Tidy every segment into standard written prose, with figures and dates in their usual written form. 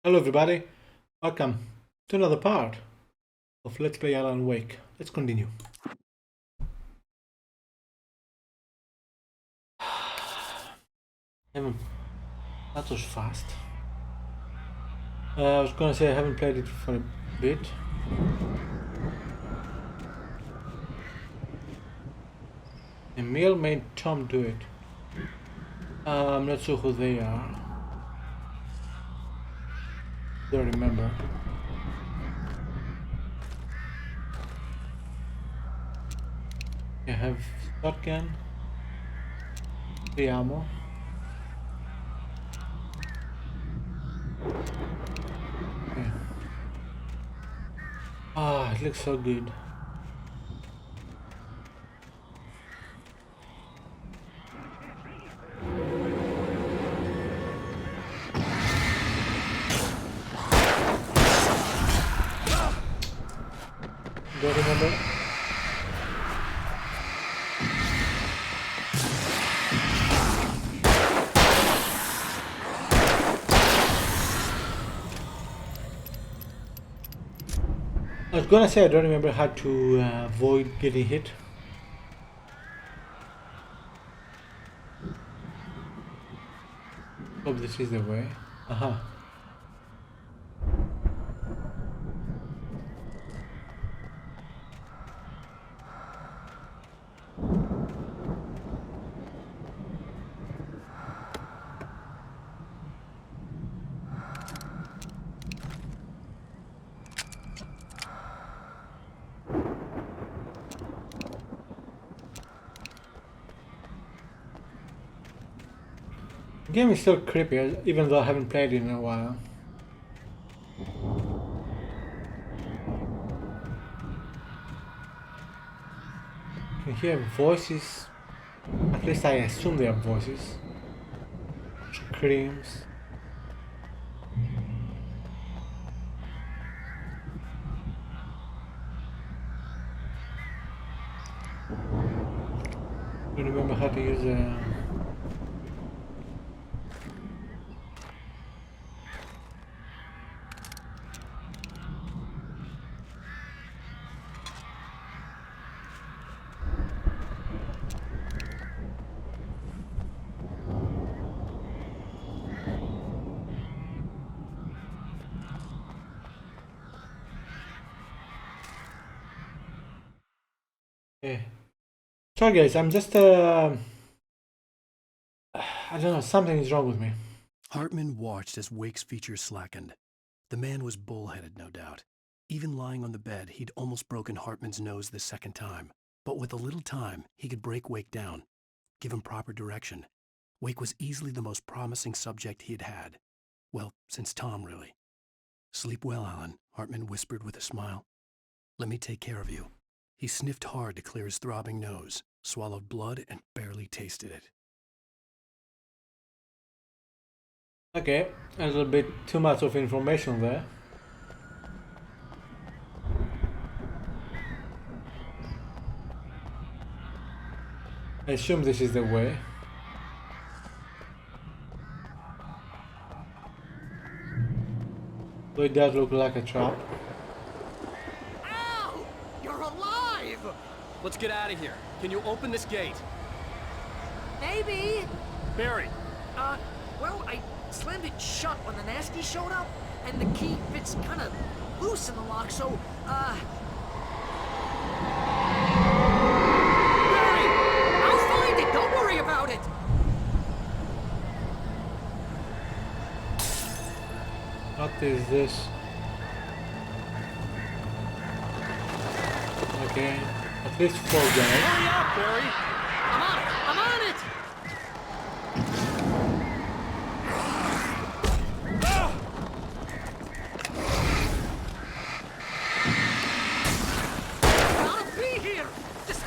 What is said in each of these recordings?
Hello everybody, welcome to another part of Let's Play Alan Wake. Let's continue. That was fast. I was gonna say I haven't played it for a bit. Emil made Tom do it. I'm not sure who they are. Don't remember. I have shotgun, the ammo. Okay. Ah, it looks so good. Don't remember. I was gonna say I don't remember how to avoid getting hit. Hope this is the way. Aha. The game is still creepy, even though I haven't played it in a while. You can hear voices, at least I assume they are voices. Screams. I don't remember how to use a... Yeah. Sorry guys, I'm just I don't know, something is wrong with me. Hartman watched as Wake's features slackened. The man was bullheaded, no doubt. Even lying on the bed, he'd almost broken Hartman's nose the second time. But with a little time, he could break Wake down, give him proper direction. Wake was easily the most promising subject he'd had. Well, since Tom, really. "Sleep well, Alan," Hartman whispered with a smile. "Let me take care of you." He sniffed hard to clear his throbbing nose, swallowed blood, and barely tasted it. Okay, a little bit too much of information there. I assume this is the way. So it does look like a trap. Ow! You're alive! Let's get out of here. Can you open this gate? Maybe. Barry! Well, I slammed it shut when the nasty showed up, and the key fits kind of loose in the lock, so, Barry! I'll find it! Don't worry about it! What is this? Okay, at least 4 guys. Hurry up, Barry! I'm on it! I'm on it! I'll be here! Just...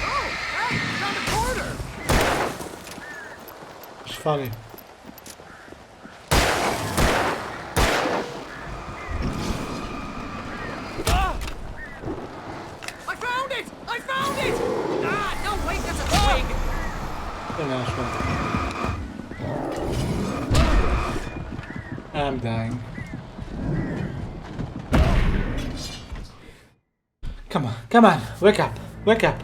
Oh, hey, found a corner! It's funny. I found A nice one. I'm dying. Come on, come on, wake up, wake up.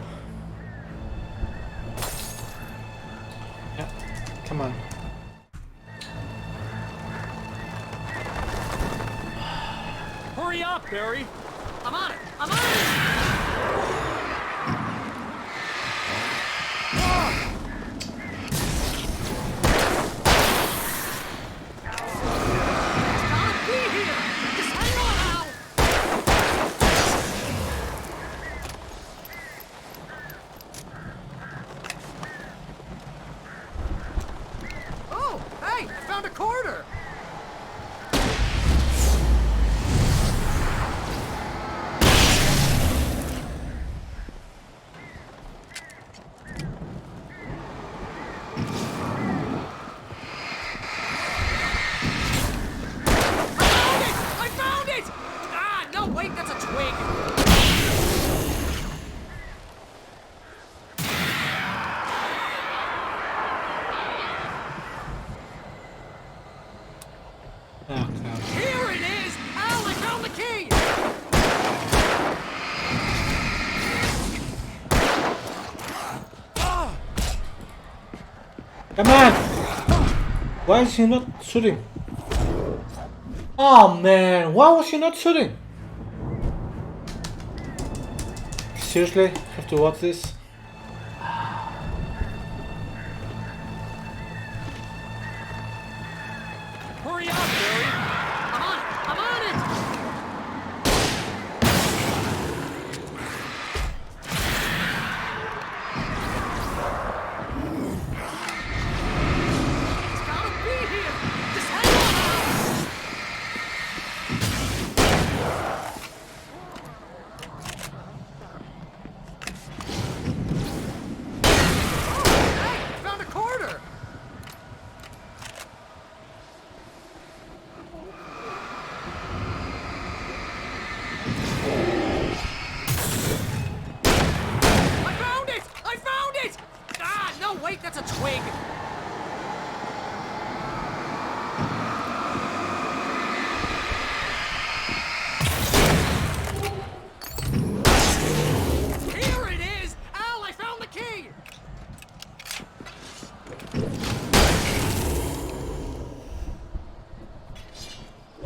Yeah, come on. Hurry up, Barry! I'm on it! I'm on it! Gotta be here! Just hang on, Al! Oh, hey! I found a quarter! I found it! Ah, no, wait, that's a twig! Oh, God. Here it is! Al, I found the key! Come on! Why is he not shooting? Oh man, why was he not shooting? Seriously? Have to watch this? Hurry up, Barry! I'm on it! I'm on it! It's gotta be here! Just hang on, Al! Hey, I found a quarter! I found it! I found it! Ah, no, wait, that's a twig! Here it is! Al, I found the key!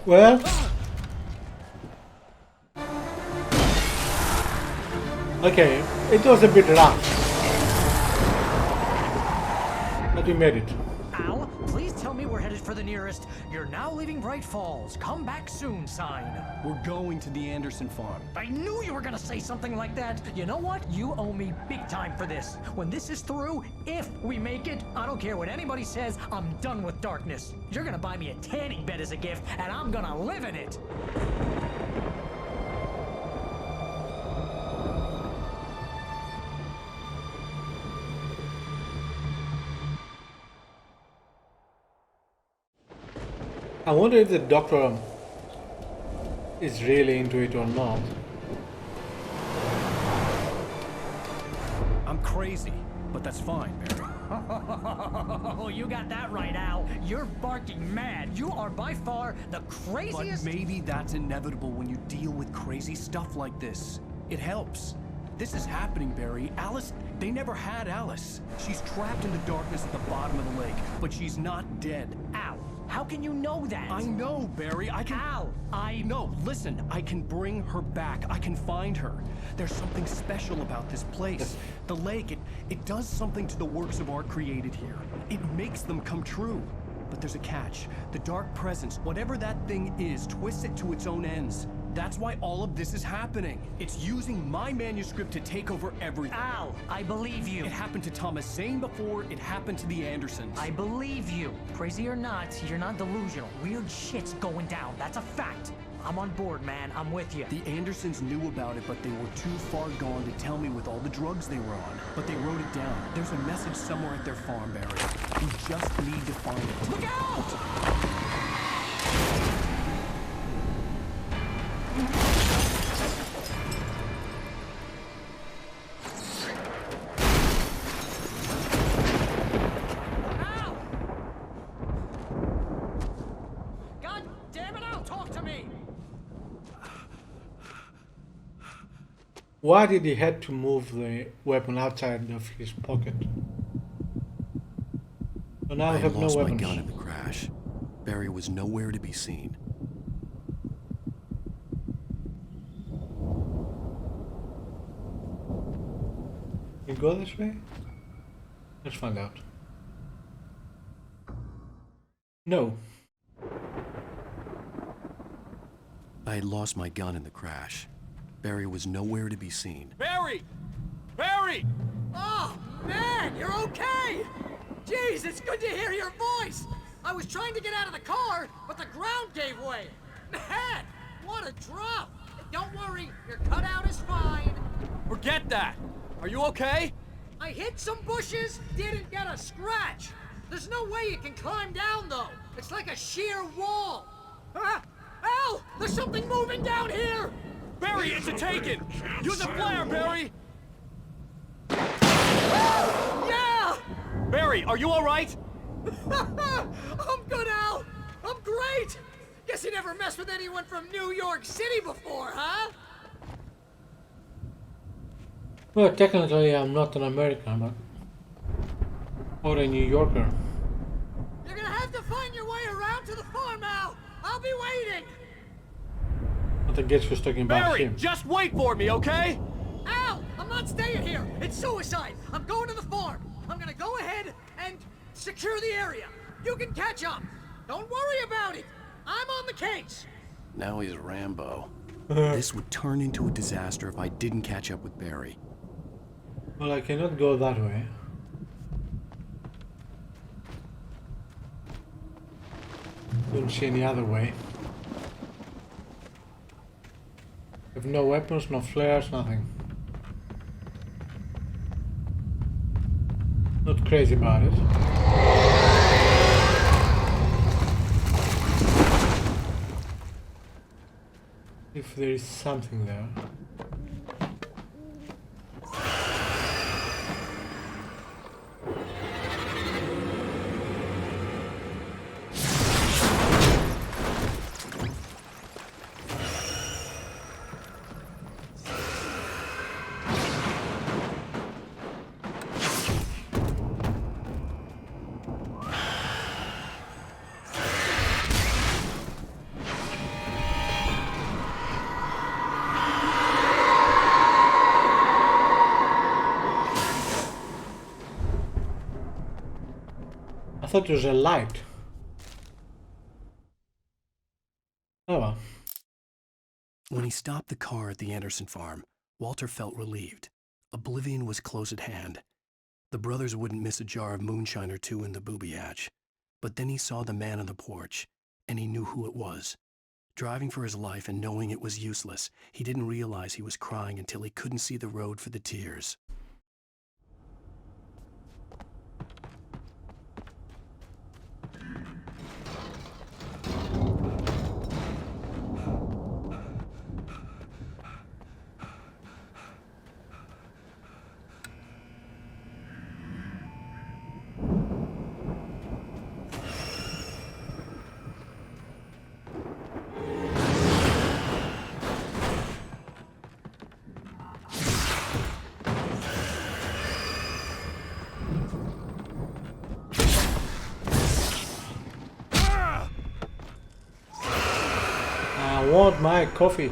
Well... Okay, it was a bit rough. But we made it. Al, please tell me we're headed for the nearest "You're now leaving Bright Falls. Come back soon" sign. We're going to the Anderson farm. I knew you were gonna say something like that. You know what? You owe me big time for this. When this is through, if we make it, I don't care what anybody says, I'm done with darkness. You're gonna buy me a tanning bed as a gift, and I'm gonna live in it. I wonder if the doctor is really into it or not. I'm crazy, but that's fine, Barry. Oh, you got that right, Al. You're barking mad. You are by far the But craziest. maybe that's inevitable when you deal with crazy stuff like this. It helps. This is happening, Barry. Alice, they never had Alice. She's trapped in the darkness at the bottom of the lake, but she's not dead. Al, how can you know that? I know, Barry. I can... Al, No, listen. I can bring her back. I can find her. There's something special about this place. The lake, it does something to the works of art created here. It makes them come true. But there's a catch. The dark presence, whatever that thing is, twists it to its own ends. That's why all of this is happening. It's using my manuscript to take over everything. Al, I believe you. It happened to Thomas Zane before, it happened to the Andersons. I believe you. Crazy or not, you're not delusional. Weird shit's going down. That's a fact. I'm on board, man. I'm with you. The Andersons knew about it, but they were too far gone to tell me with all the drugs they were on. But they wrote it down. There's a message somewhere at their farm, Barry. We just need to find it. Look out! damn it, I'll talk to me! Why did he have to move the weapon outside of his pocket? So now I I have had no lost my weapons. gun in the crash. Barry was nowhere to be seen. You go this way? Let's find out. No. I had lost my gun in the crash. Barry was nowhere to be seen. Barry! Barry! Oh, man, you're okay! Jeez, it's good to hear your voice! I was trying to get out of the car, but the ground gave way! Man, what a drop! Don't worry, your cutout is fine. Forget that! Are you okay? I hit some bushes, didn't get a scratch. There's no way you can climb down, though. It's like a sheer wall. Ah! Al! There's something moving down here! Barry, it's a taken! Use a flare, Barry! Yeah! Barry, are you alright? I'm good, Al! I'm great! Guess you never messed with anyone from New York City before, huh? Well, technically I'm not an American, but... or a New Yorker. You're gonna have to find your way around to the farm, Al! I'll be waiting! But I guess was talking about Barry, him. just wait for me, okay? Al! I'm not staying here! It's suicide! I'm going to the farm! I'm gonna go ahead and secure the area! You can catch up! Don't worry about it! I'm on the case! Now he's Rambo. This would turn into a disaster if I didn't catch up with Barry. Well, I cannot go that way. Don't see any other way. Have no weapons, no flares, nothing. Not crazy about it. If there is something there. I thought it was a light. Oh well. When he stopped the car at the Anderson farm, Walter felt relieved. Oblivion was close at hand. The brothers wouldn't miss a jar of moonshine or two in the booby hatch. But then he saw the man on the porch, and he knew who it was. Driving for his life and knowing it was useless, he didn't realize he was crying until he couldn't see the road for the tears. I want my coffee.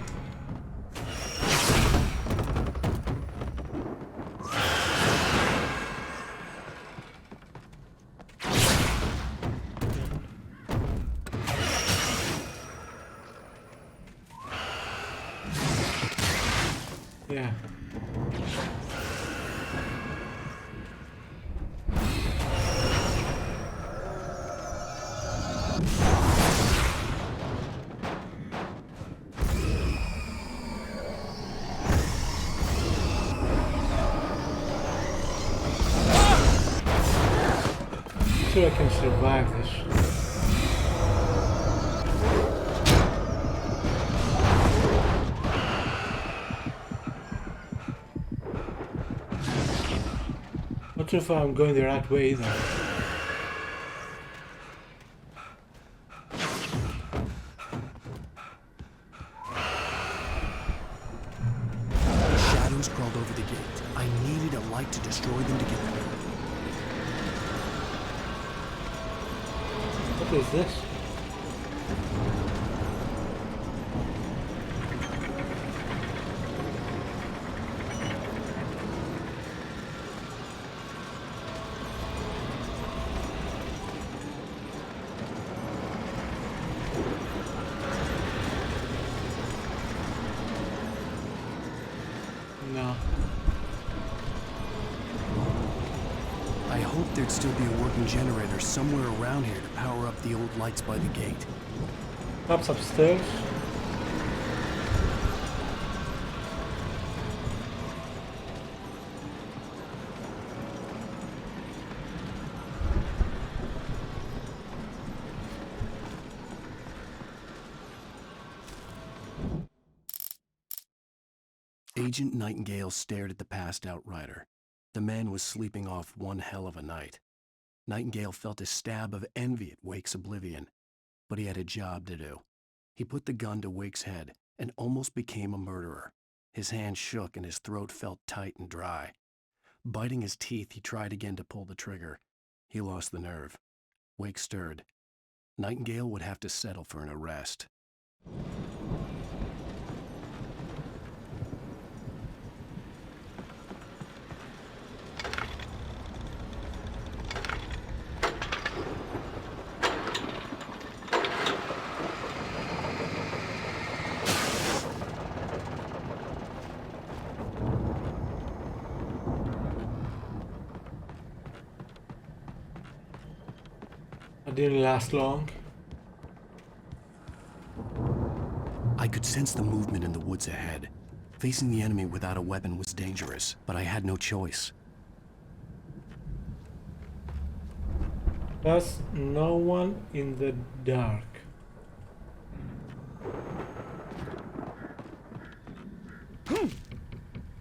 Yeah. Sure I can survive this. Not sure if I'm going the right way either. I needed a light to destroy them to get them. What is this? No. I hoped there'd still be a working generator somewhere around here to power up the old lights by the gate. Perhaps upstairs? Agent Nightingale stared at the passed out rider. The man was sleeping off one hell of a night. Nightingale felt a stab of envy at Wake's oblivion, but he had a job to do. He put the gun to Wake's head and almost became a murderer. His hand shook and his throat felt tight and dry. Biting his teeth, he tried again to pull the trigger. He lost the nerve. Wake stirred. Nightingale would have to settle for an arrest. It didn't last long. I could sense the movement in the woods ahead. Facing the enemy without a weapon was dangerous, but I had no choice. There's no one in the dark.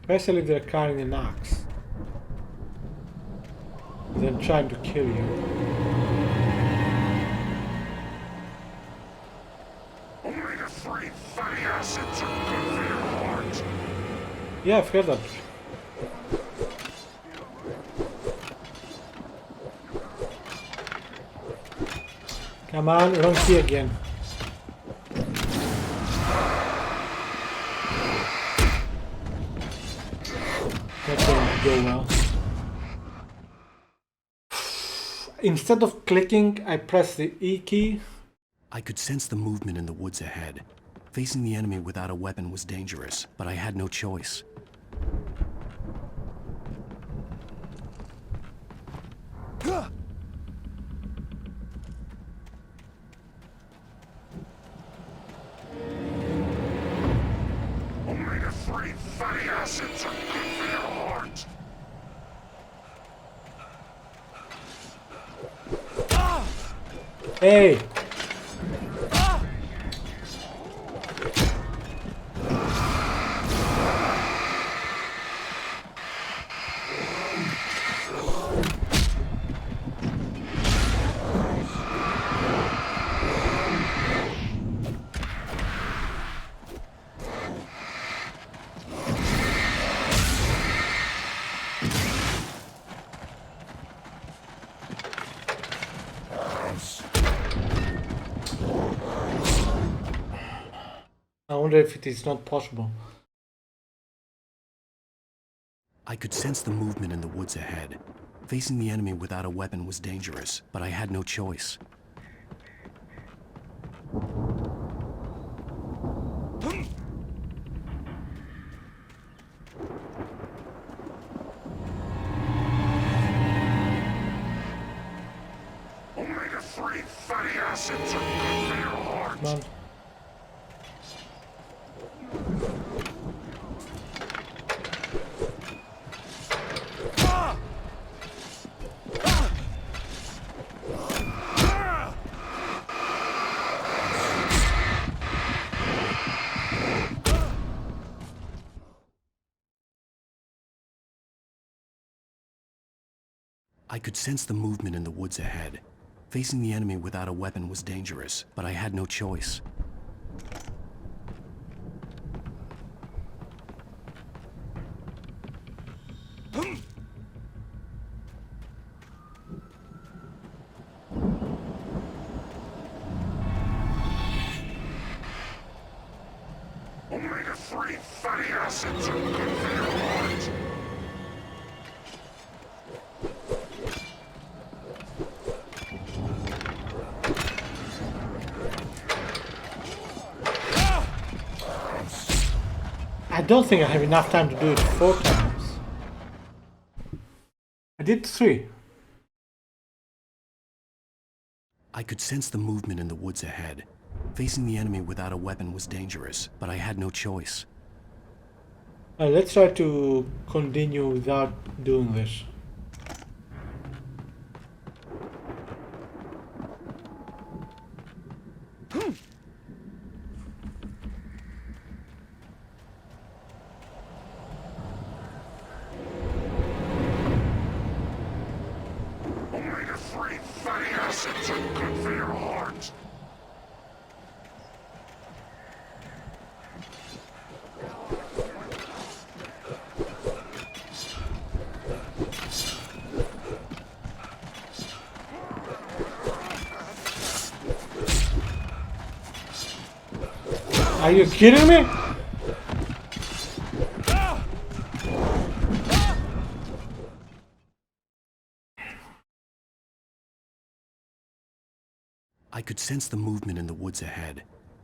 Especially if they're carrying an axe. Then trying to kill you. Only the three fatty acids are good for your heart. Yeah, I've heard that. Come on, wrong key again. That didn't go well. Instead of clicking, I press the E key. I could sense the movement in the woods ahead. Facing the enemy without a weapon was dangerous, but I had no choice. Only the three fatty acids are good for your heart. Hey! I wonder if it is not possible. I could sense the movement in the woods ahead. Facing the enemy without a weapon was dangerous, but I had no choice. Only the three fatty acids are good for your heart. Come on. I could sense the movement in the woods ahead. Facing the enemy without a weapon was dangerous, but I had no choice. Omega-3 fatty acids are good for your heart. I don't think I have enough time to do it 4 times. I did 3. I could sense the movement in the woods ahead. Facing the enemy without a weapon was dangerous, but I had no choice. Let's try to continue without doing this. Omega-3 fatty acids are good for your heart. Are you kidding me? I could sense the movement in the woods ahead.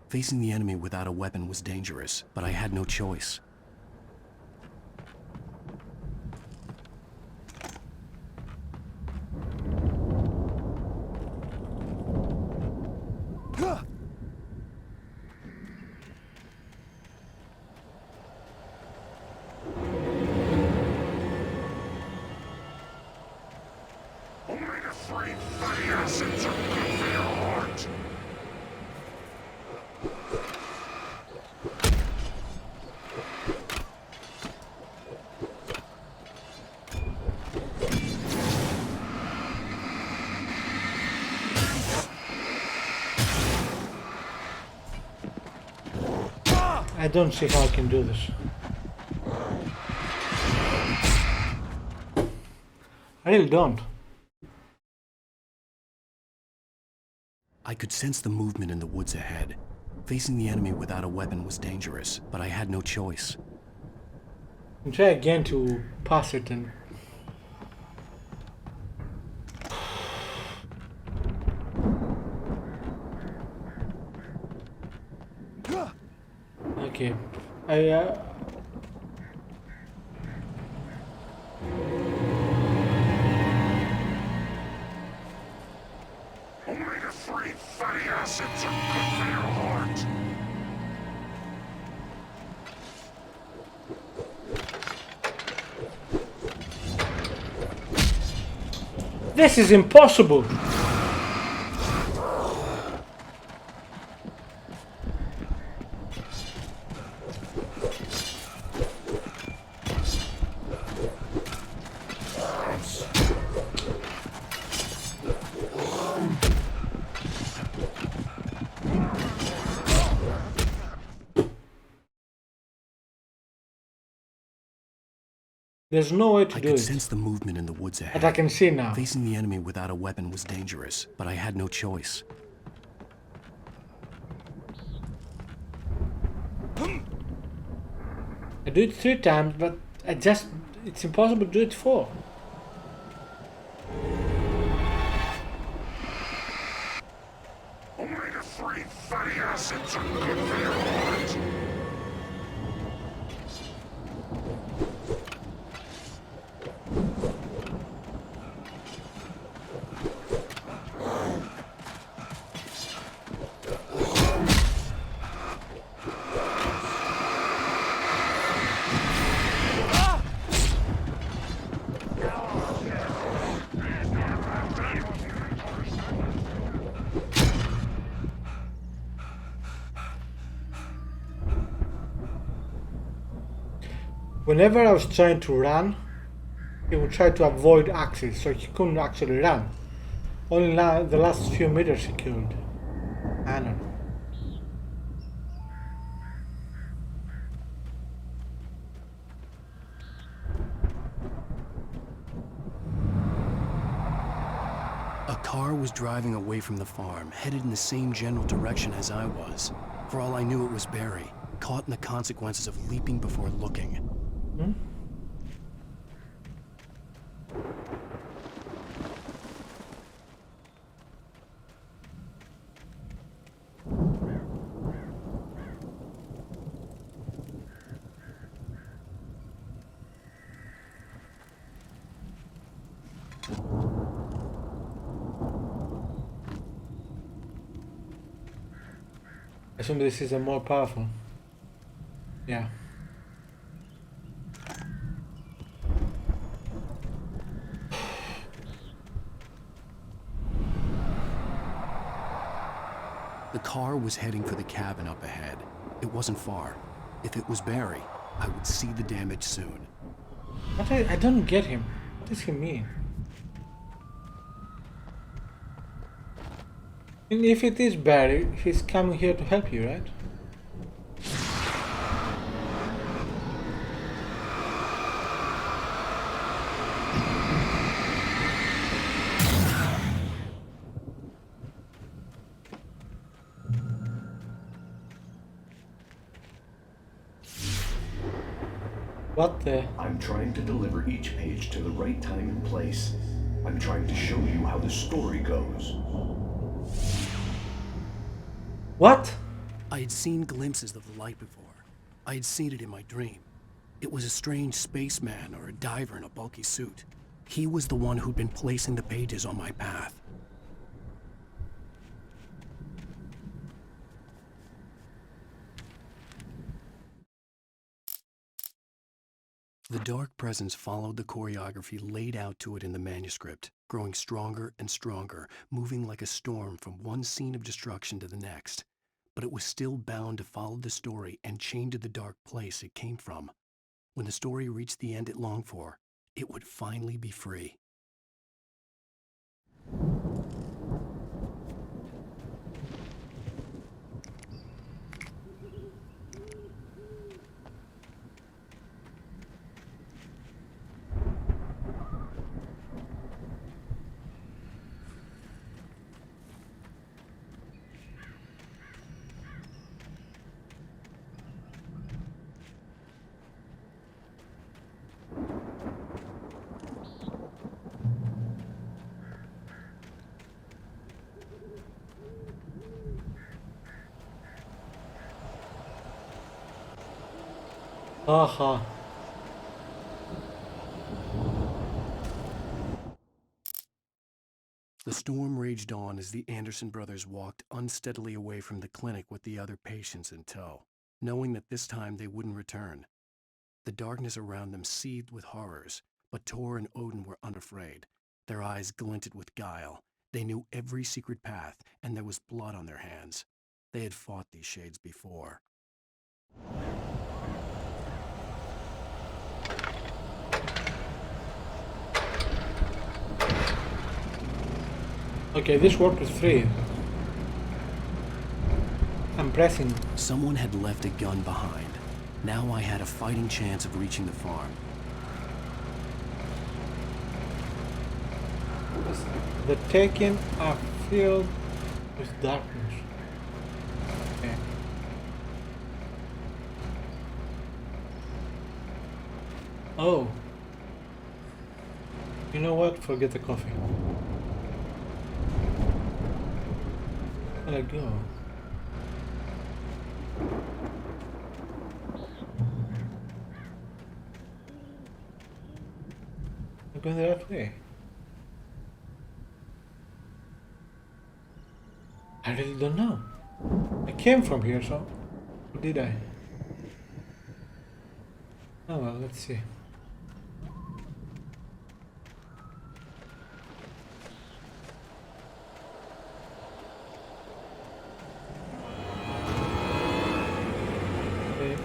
Facing the enemy without a weapon was dangerous, but I had no choice. Omega-3 fatty acids are good for your heart. I don't see how I can do this. I really don't. I could sense the movement in the woods ahead. Facing the enemy without a weapon was dangerous, but I had no choice. I'll try again to pass it and... Okay, Omega-3 fatty acids are good for your heart. This is impossible! There's no way to I do could it. sense the movement in the woods ahead. But I can see now. Facing the enemy without a weapon was dangerous, but I had no choice. I do it 3 times, but it's impossible to do it 4. Omega-3 fatty acids are good for your heart. Whenever I was trying to run, he would try to avoid axes, so he couldn't actually run. Only the last few meters he could. I don't know. car was driving away from the farm, headed in the same general direction as I was. For all I knew, it was Barry, caught in the consequences of leaping before looking. Hmm? I assume this is a more powerful. Yeah. The car was heading for the cabin up ahead. It wasn't far. If it was Barry, I would see the damage soon. But I don't get him. What does he mean? And if it is Barry, he's coming here to help you, right? What the? I'm trying to deliver each page to the right time and place. I'm trying to show you how the story goes. What? I had seen glimpses of the light before. I had seen it in my dream. It was a strange spaceman or a diver in a bulky suit. He was the one who'd been placing the pages on my path. The dark presence followed the choreography laid out to it in the manuscript, growing stronger and stronger, moving like a storm from one scene of destruction to the next. But it was still bound to follow the story and chained to the dark place it came from. When the story reached the end it longed for, it would finally be free. Aha. The storm raged on as the Anderson brothers walked unsteadily away from the clinic with the other patients in tow, knowing that this time they wouldn't return. The darkness around them seethed with horrors, but Tor and Odin were unafraid. Their eyes glinted with guile. They knew every secret path, and there was blood on their hands. They had fought these shades before. Okay, this work is free. I'm pressing. Someone had left a gun behind. Now I had a fighting chance of reaching the farm. The taken are filled with darkness. Okay. Oh. You know what? Forget the coffee. Where'd I go? I'm going the right way. I really don't know. I came from here, so... Or did I? Oh well, let's see. Okay.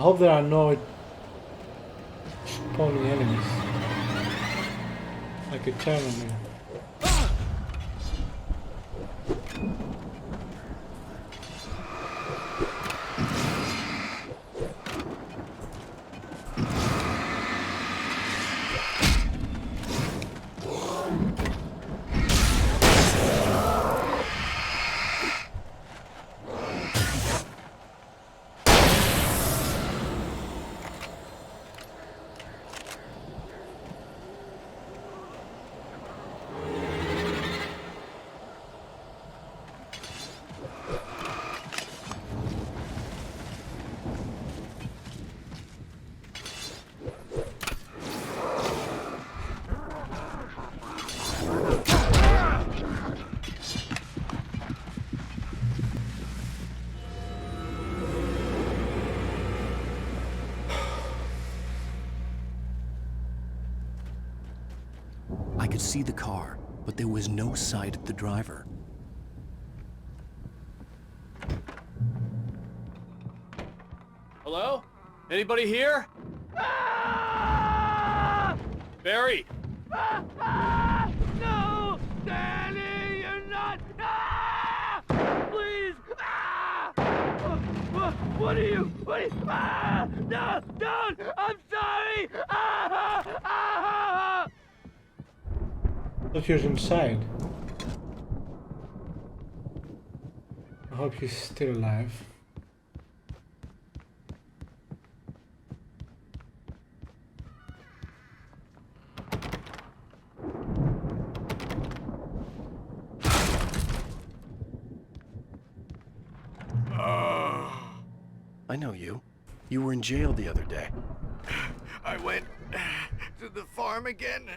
hope there are no spawning enemies. Like eternally. I could see the car, but there was no sight of the driver. Hello? Anybody here? Barry! No! Danny, you're not! Please! What are you? No! Don't! I'm sorry! Look, he's inside. I hope he's still alive. I know you. You were in jail the other day. I went to the farm again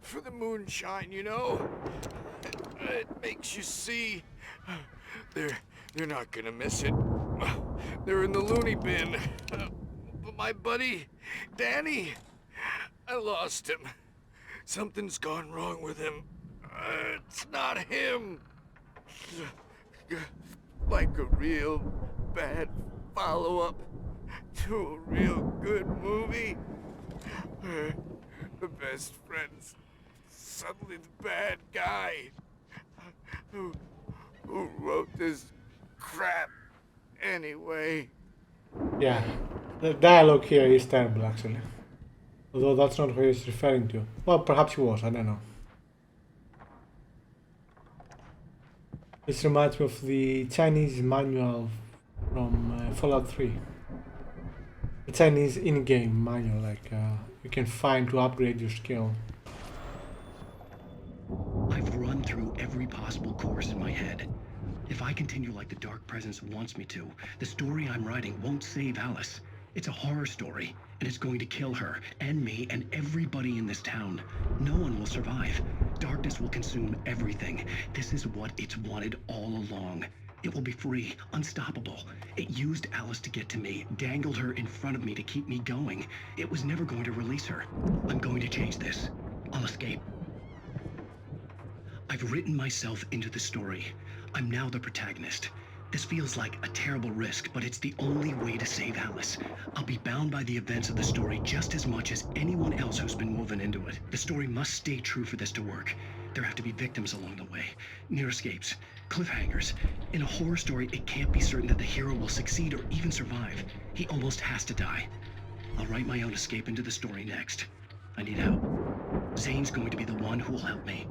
for the moonshine, you know? It makes you see. They're not gonna miss it. They're in the loony bin. But my buddy, Danny, I lost him. Something's gone wrong with him. It's not him. Like a real bad follow-up to a real good movie. The best friend's suddenly the bad guy. Who wrote this crap anyway? Yeah, the dialogue here is terrible actually. Although that's not what he's referring to. Well, perhaps he was, I don't know. This reminds me of the Chinese manual from Fallout 3. The Chinese in-game manual, like you can find to upgrade your skill. I've run through every possible course in my head. If I continue like the Dark Presence wants me to, the story I'm writing won't save Alice. It's a horror story, and it's going to kill her, and me, and everybody in this town. No one will survive. Darkness will consume everything. This is what it's wanted all along. It will be free, unstoppable. It used Alice to get to me, dangled her in front of me to keep me going. It was never going to release her. I'm going to change this. I'll escape. I've written myself into the story. I'm now the protagonist. This feels like a terrible risk, but it's the only way to save Alice. I'll be bound by the events of the story just as much as anyone else who's been woven into it. The story must stay true for this to work. There have to be victims along the way, near escapes, cliffhangers. In a horror story, it can't be certain that the hero will succeed or even survive. He almost has to die. I'll write my own escape into the story next. I need help. Zane's going to be the one who will help me.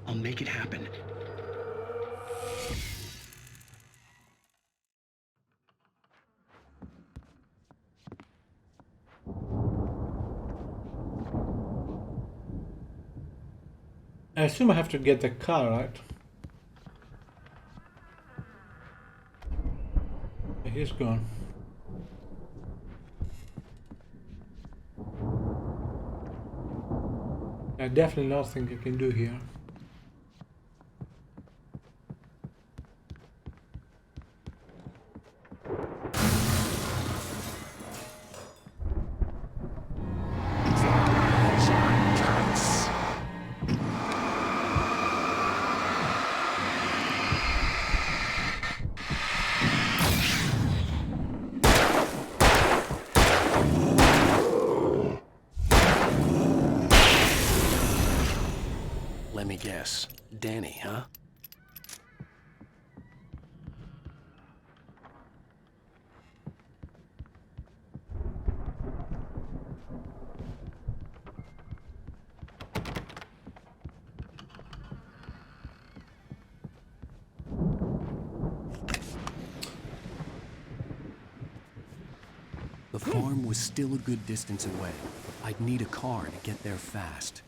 I'll make it happen. I assume I have to get the car, right? Yeah, he's gone. Definitely nothing I can do here. Let me guess. Danny, huh? The farm was still a good distance away. I'd need a car to get there fast.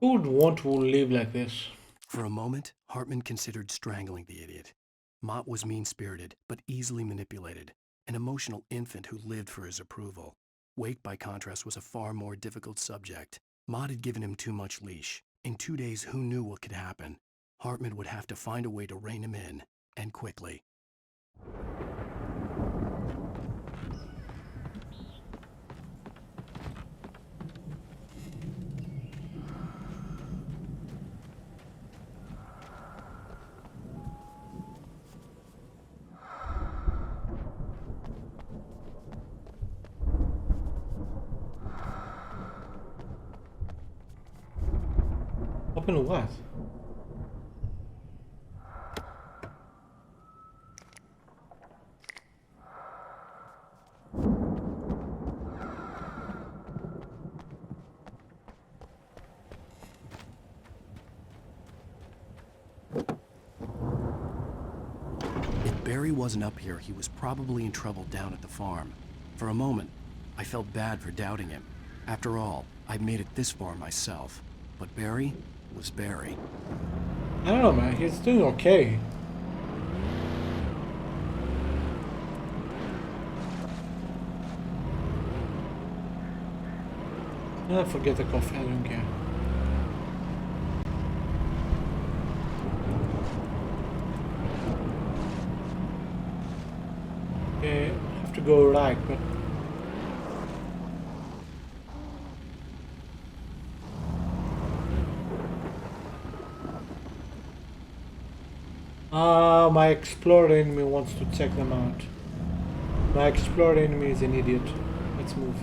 Who would want to live like this? For a moment, Hartman considered strangling the idiot. Mott was mean-spirited, but easily manipulated, an emotional infant who lived for his approval. Wake, by contrast, was a far more difficult subject. Mott had given him too much leash. In 2 days, who knew what could happen? Hartman would have to find a way to rein him in, and quickly. Open what? If Barry wasn't up here, he was probably in trouble down at the farm. For a moment, I felt bad for doubting him. After all, I'd made it this far myself. But Barry was Barry. I don't know, man. He's doing okay. Forget the coffee. I don't care. Okay, I have to go right, but my explorer enemy wants to check them out. My explorer enemy is an idiot. Let's move.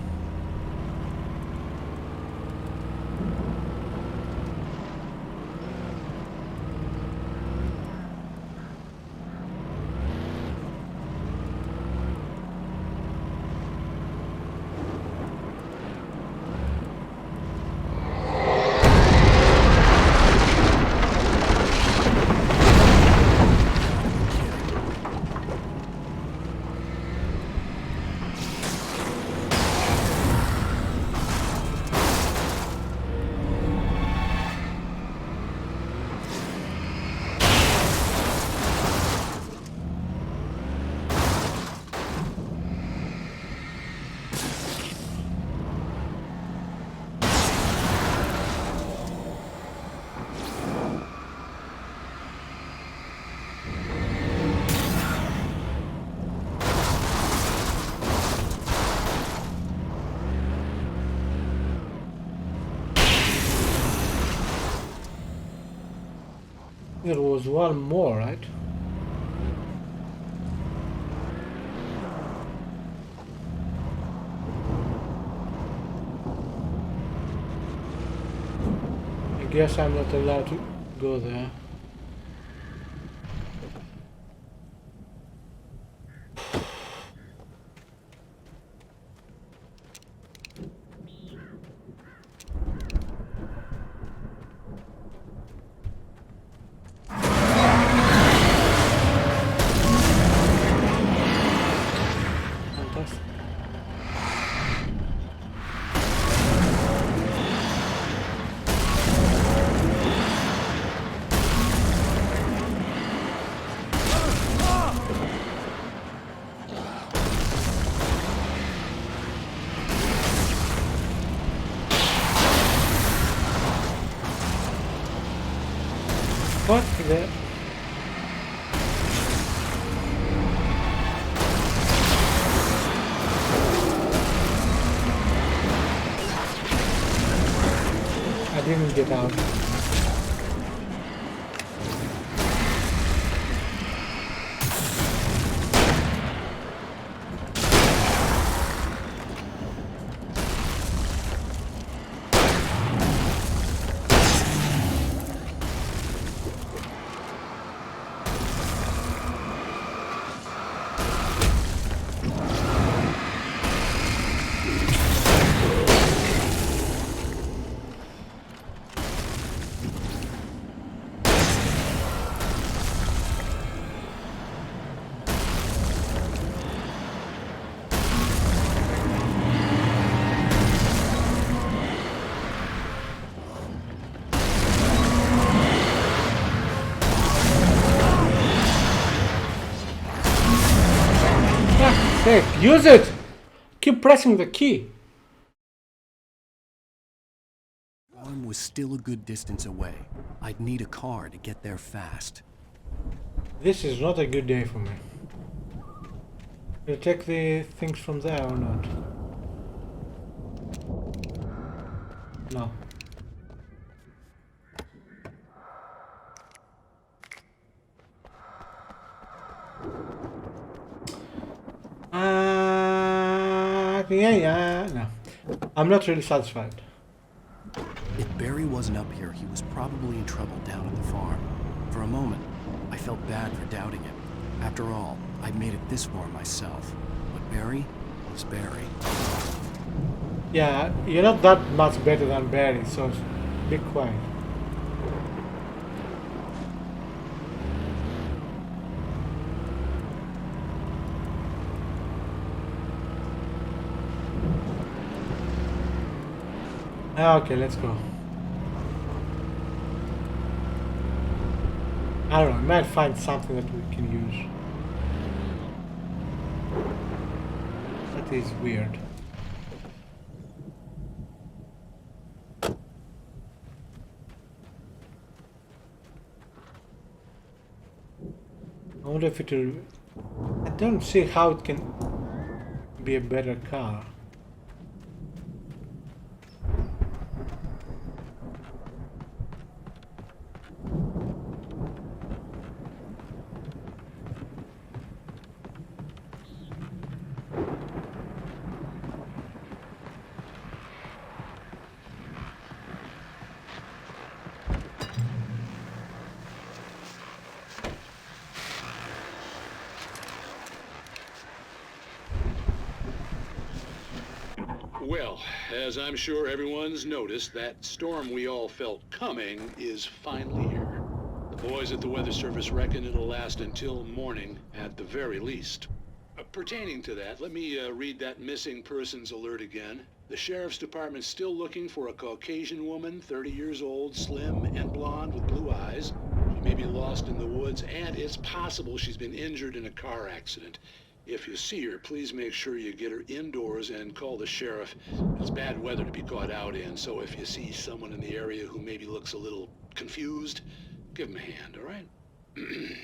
There was one more, right? I guess I'm not allowed to go there. What the? didn't get out. Hey, use it! Keep pressing the key. Farm was still a good distance away. I'd need a car to get there fast. This is not a good day for me. Will you take the things from there or not? No. Yeah, no. I'm not really satisfied. If Barry wasn't up here, he was probably in trouble down at the farm. For a moment, I felt bad for doubting him. After all, I'd made it this far myself. But Barry was Barry. Yeah, you're not that much better than Barry, so be quiet. Okay, let's go. I don't know, we might find something that we can use. That is weird. I wonder if it will... I don't see how it can be a better car. Well, as I'm sure everyone's noticed, that storm we all felt coming is finally here. The boys at the Weather Service reckon it'll last until morning at the very least. Pertaining to that, let me read that missing persons alert again. The Sheriff's Department's still looking for a Caucasian woman, 30 years old, slim and blonde with blue eyes. She may be lost in the woods, and it's possible she's been injured in a car accident. If you see her, please make sure you get her indoors and call the sheriff. It's bad weather to be caught out in, so if you see someone in the area who maybe looks a little confused, give him a hand, all right?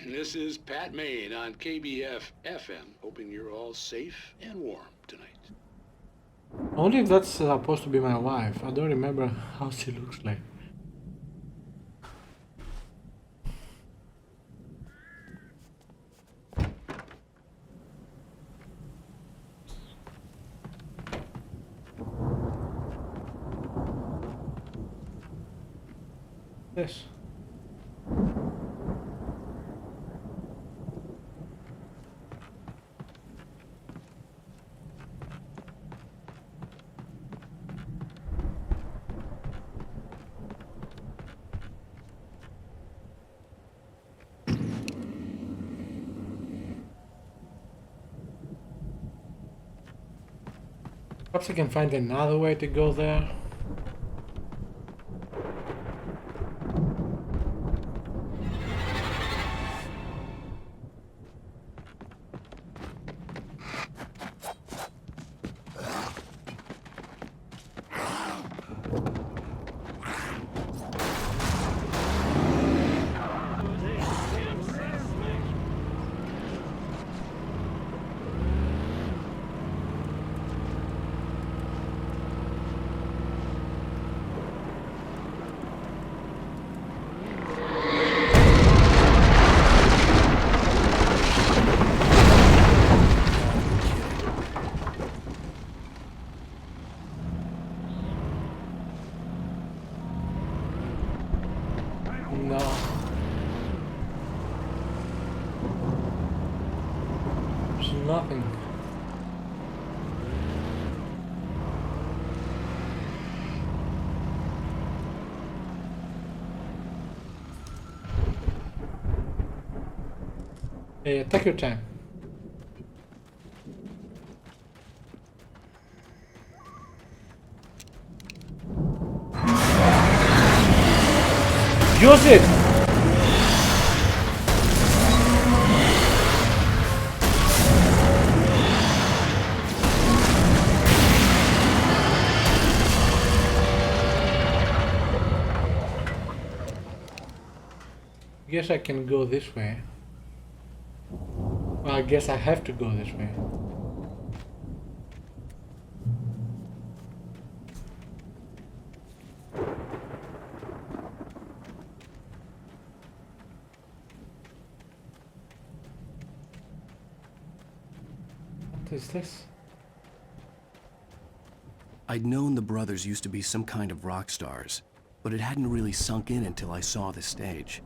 This is Pat Maine on KBF FM, hoping you're all safe and warm tonight. I wonder if that's supposed to be my wife. I don't remember how she looks like. Yes. Perhaps I can find another way to go there. Nothing. Take your time. Use it! I guess I can go this way. Well, I guess I have to go this way. What is this? I'd known the brothers used to be some kind of rock stars, but it hadn't really sunk in until I saw the stage.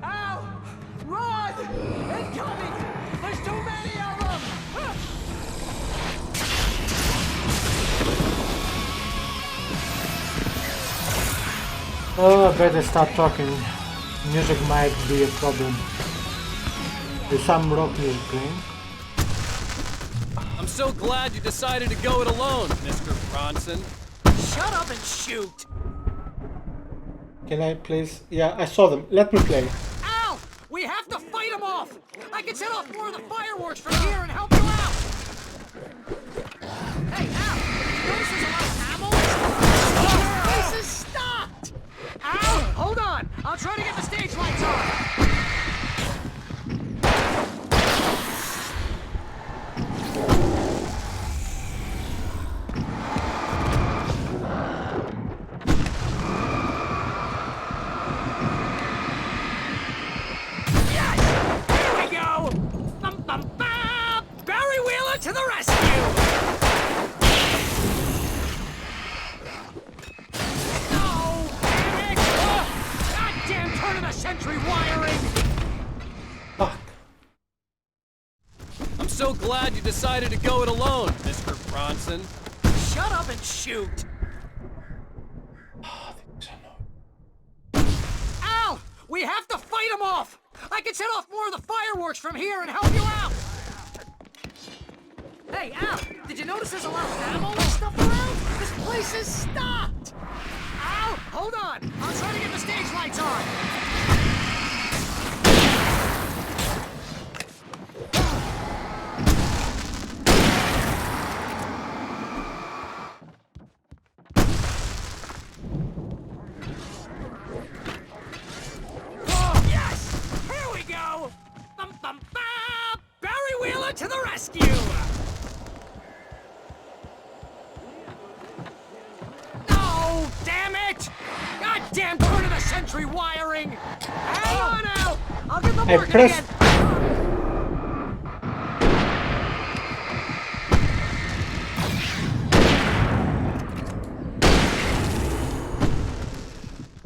Ow! Run! Incoming! There's too many of them! Oh, I better start talking. Music might be a problem. There's some rock music playing. I'm so glad you decided to go it alone, Mr. Bronson. Shut up and shoot! Can I please? Yeah, I saw them. Let me play. Ow! We have to fight them off! I can set off more of the fireworks from here and help you out! Hey, Al! Did you notice there's a lot of ammo? The place is stopped! Al! Hold on! I'll try to get the stage lights on! To the rescue! No! Damn it! Goddamn turn of the century wiring! Fuck. I'm so glad you decided to go it alone, Mr. Bronson. Shut up and shoot! Al! We have to fight them off! I can set off more of the fireworks from here and help you out! Hey, Al, did you notice there's a lot of ammo and stuff around? This place is stopped! Al, hold on! I'll try to get the stage lights on! Oh, yes! Here we go! Bum, bum, bum! Barry Wheeler to the rescue! Damn it! Goddamn turn of the century wiring! Hang on out! I'll get them working again!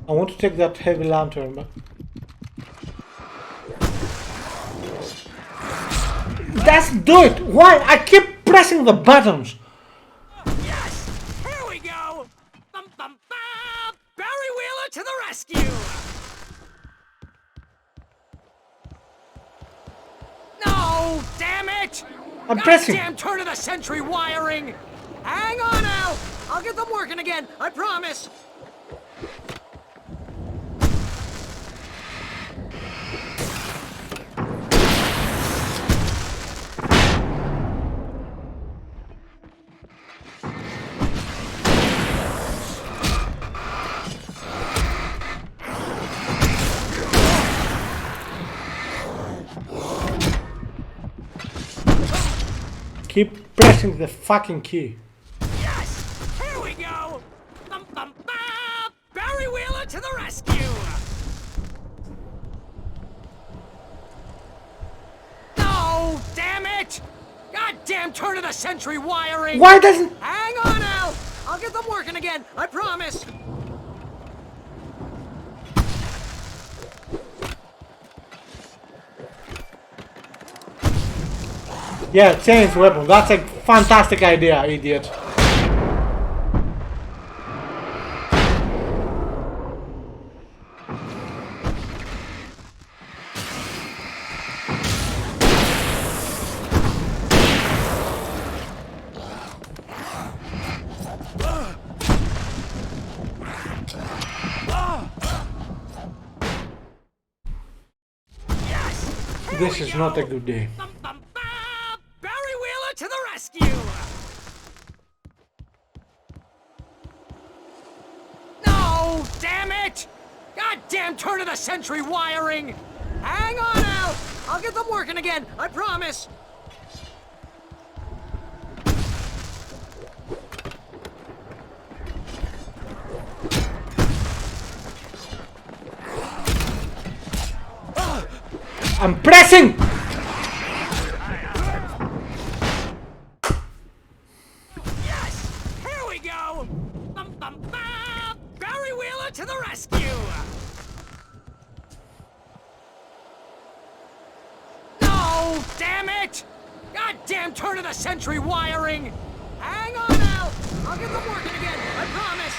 I want to take that heavy lantern, but doesn't do it! Why? I keep pressing the buttons! Yes! Here we go! Bum, bum, bum! Barry Wheeler to the rescue! No! Damn it! I'm pressing! Goddamn turn of the century wiring! Hang on out! I'll get them working again, I promise! Keep pressing the fucking key. Yes! Here we go! Bum, bum, bum! Barry Wheeler to the rescue! No! Damn it! Goddamn turn of the century wiring! Why doesn't... Hang on, Al! I'll get them working again, I promise! Yeah, change weapon. That's a fantastic idea, idiot. This is not a good day. Barry Wheeler to the rescue! No! Damn it! Goddamn turn of the century wiring! Hang on out! I'll get them working again, I promise! I'm pressing! Yes! Here we go! Barry Wheeler to the rescue! No! Damn it! Goddamn turn of the century wiring! Hang on out! I'll get them working again, I promise!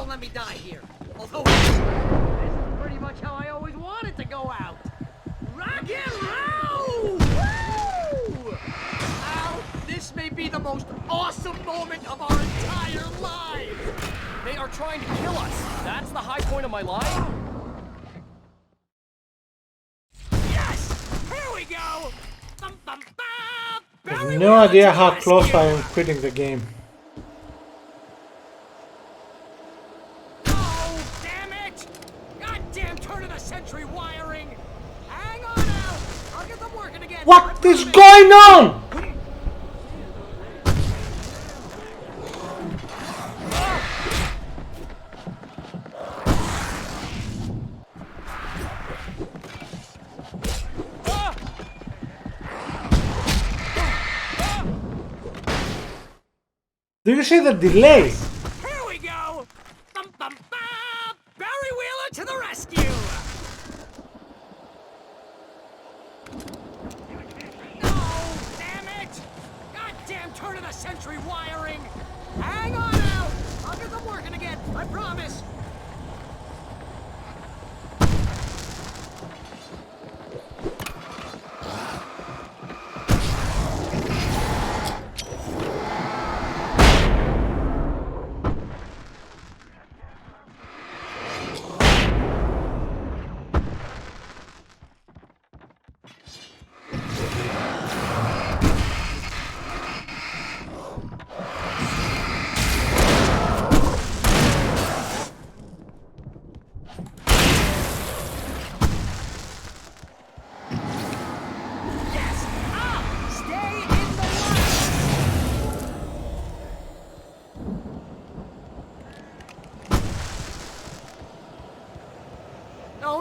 Let me die here. Although this is pretty much how I always wanted to go out. Rock and roll! Woo! Al, this may be the most awesome moment of our entire lives. They are trying to kill us. That's the high point of my life. Yes! Here we go! I have no idea how close I am quitting the game. Century wiring. Hang on out. I'll get them working again. What is going on? Do you see the delay? Here we go. Barry Wheeler to the rescue. Turn of the century wiring! Hang on out! I'll get them working again, I promise!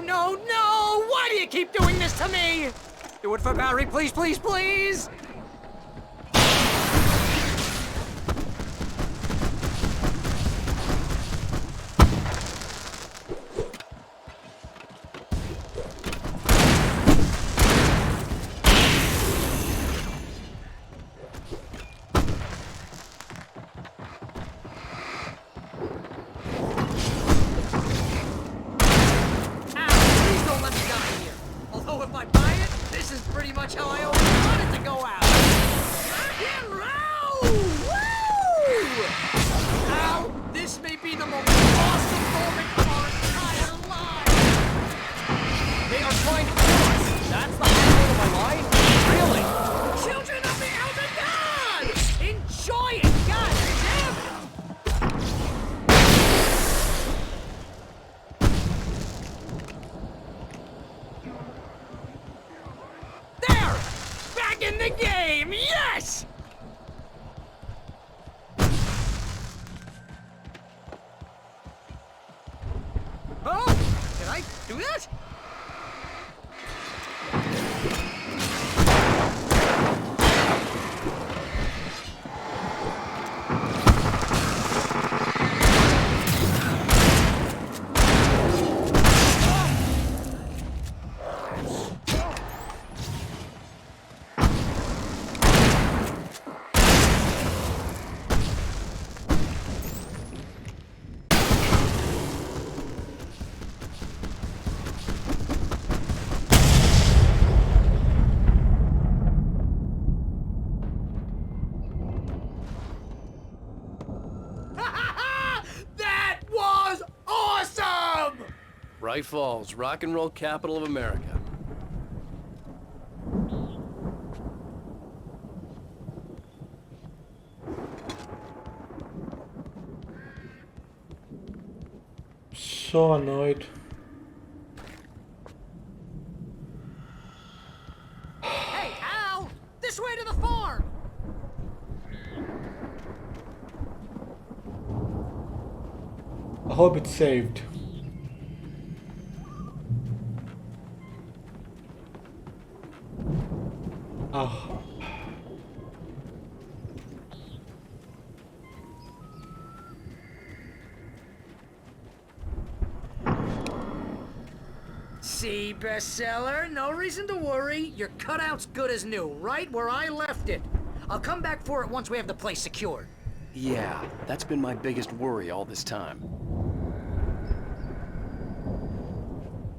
No, why do you keep doing this to me? Do it for Barry, please, please, please! much how I always wanted to go out. Rock and roll! Woo! Al, this may be the most awesome moment of our entire lives. They are trying to kill us. That's the highlight of my life? Really? Children of the Elder God! Enjoy it, God damn it! There! Back in the game! Yes! Oh! Did I do that? That was awesome! Bright Falls, rock and roll capital of America. So annoyed. Hey, Al! This way to the farm! I hope it's saved. Oh. See, bestseller, no reason to worry. Your cutout's good as new, right where I left it. I'll come back for it once we have the place secured. Yeah, that's been my biggest worry all this time.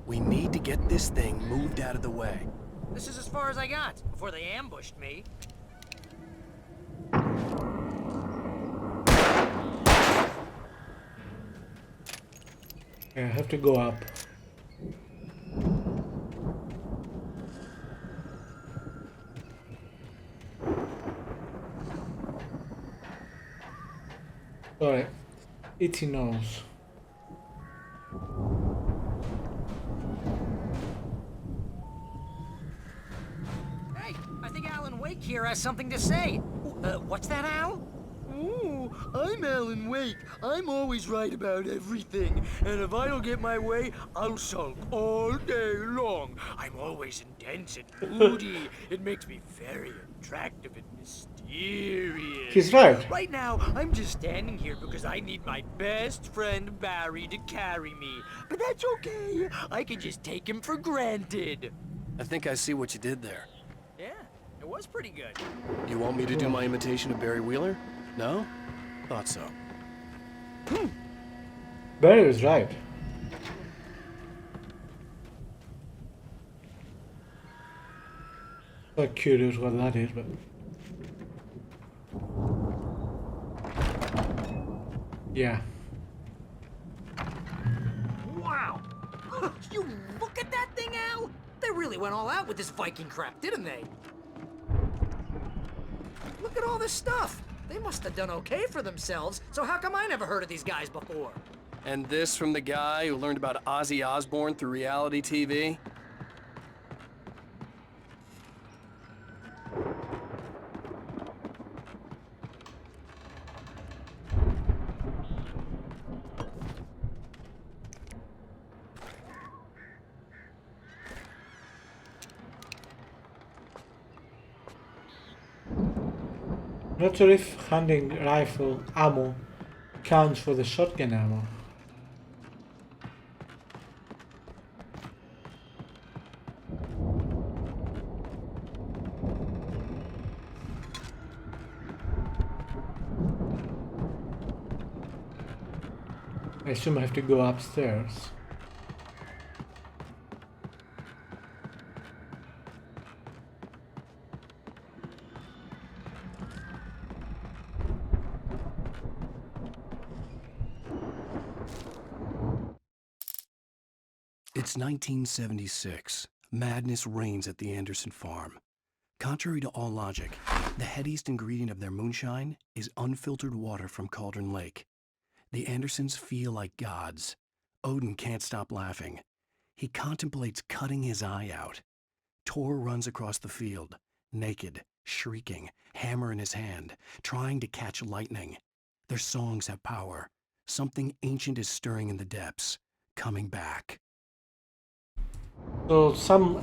We need to get this thing moved out of the way. This is as far as I got, before they ambushed me. Yeah, I have to go up. Sorry, itchy nose. Hey, I think Alan Wake here has something to say. What's that, Al? Ooh, I'm Alan Wake. I'm always right about everything. And if I don't get my way, I'll sulk all day long. I'm always intense and moody. It makes me very attractive and mysterious. He's right. Right now, I'm just standing here because I need my best friend Barry to carry me. But that's okay. I can just take him for granted. I think I see what you did there. Yeah, it was pretty good. You want me to do my imitation of Barry Wheeler? No? Thought so. Barry was right. So curious what that is, but yeah. Wow! You look at that thing, Al! They really went all out with this Viking crap, didn't they? Look at all this stuff! They must have done okay for themselves, so how come I never heard of these guys before? And this from the guy who learned about Ozzy Osbourne through reality TV? Not sure if handing rifle ammo counts for the shotgun ammo. I assume I have to go upstairs. It's 1976. Madness reigns at the Anderson farm. Contrary to all logic, the headiest ingredient of their moonshine is unfiltered water from Cauldron Lake. The Andersons feel like gods. Odin can't stop laughing. He contemplates cutting his eye out. Tor runs across the field, naked, shrieking, hammer in his hand, trying to catch lightning. Their songs have power. Something ancient is stirring in the depths, coming back. So some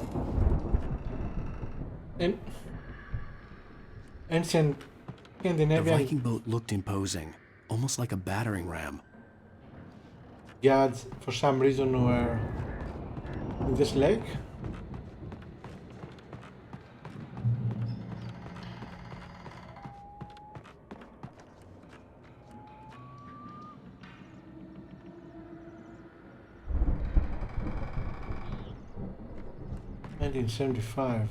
ancient The Scandinavian Viking boat looked imposing, almost like a battering ram. gods for some reason were in this lake. (1975).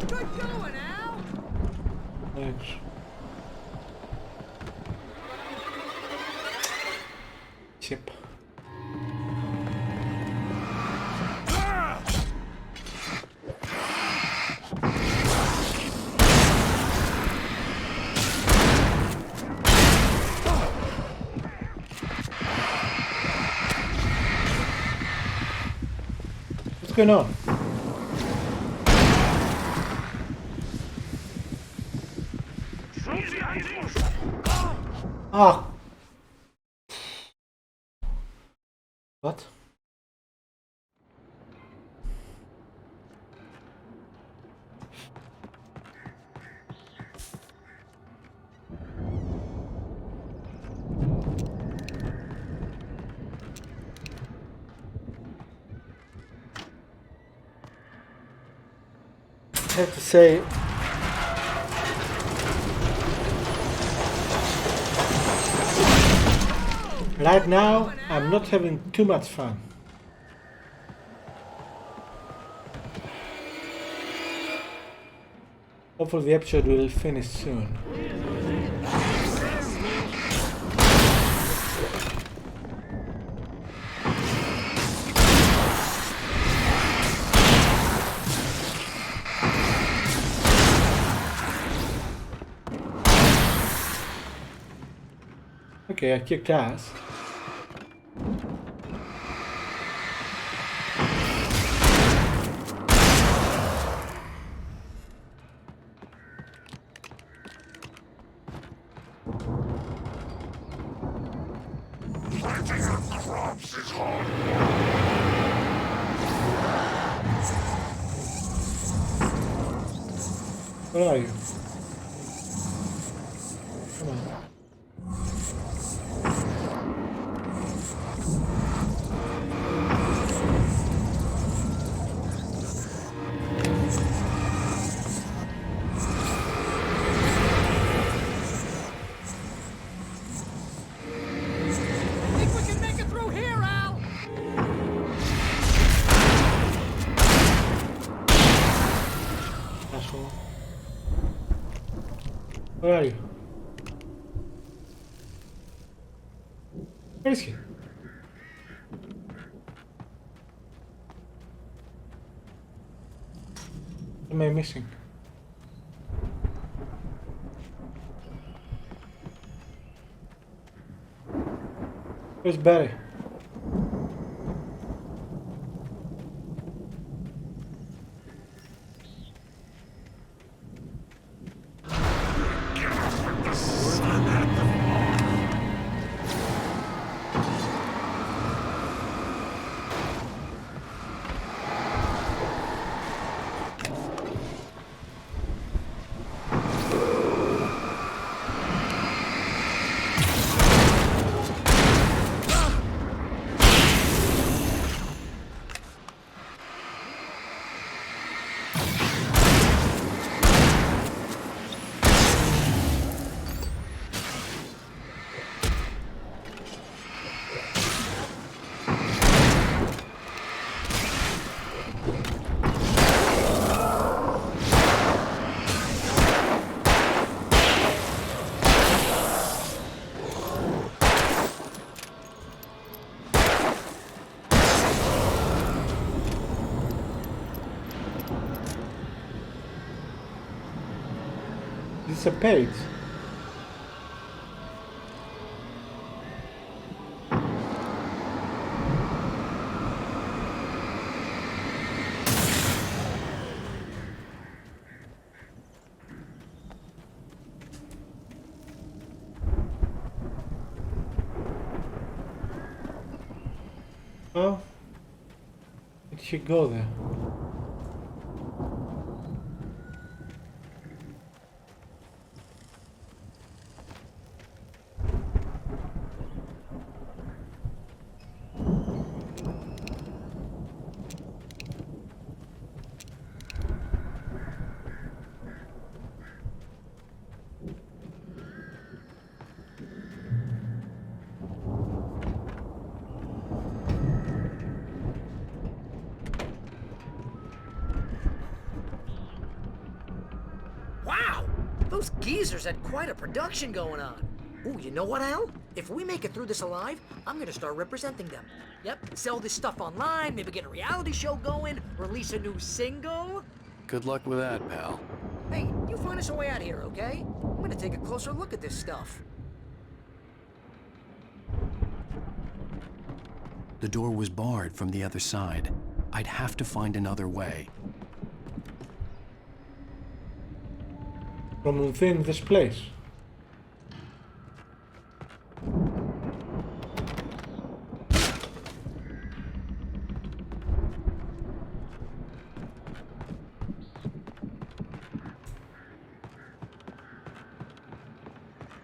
Good going, Al! Thanks. Chip. What's going on? Ah. What? I have to say, right now I'm not having too much fun. Hopefully the episode will finish soon. Okay, I kicked ass. Where are you? Come on. Think we can make it through here, Al? Asshole. Where are you? Where is he? What am I missing? Where's Barry? a page. Oh, did she go there? Wow! Those geezers had quite a production going on. Ooh, you know what, Al? If we make it through this alive, I'm gonna start representing them. Yep, sell this stuff online, maybe get a reality show going, release a new single. Good luck with that, pal. Hey, you find us a way out here, okay? I'm gonna take a closer look at this stuff. The door was barred from the other side. I'd have to find another way. From within this place.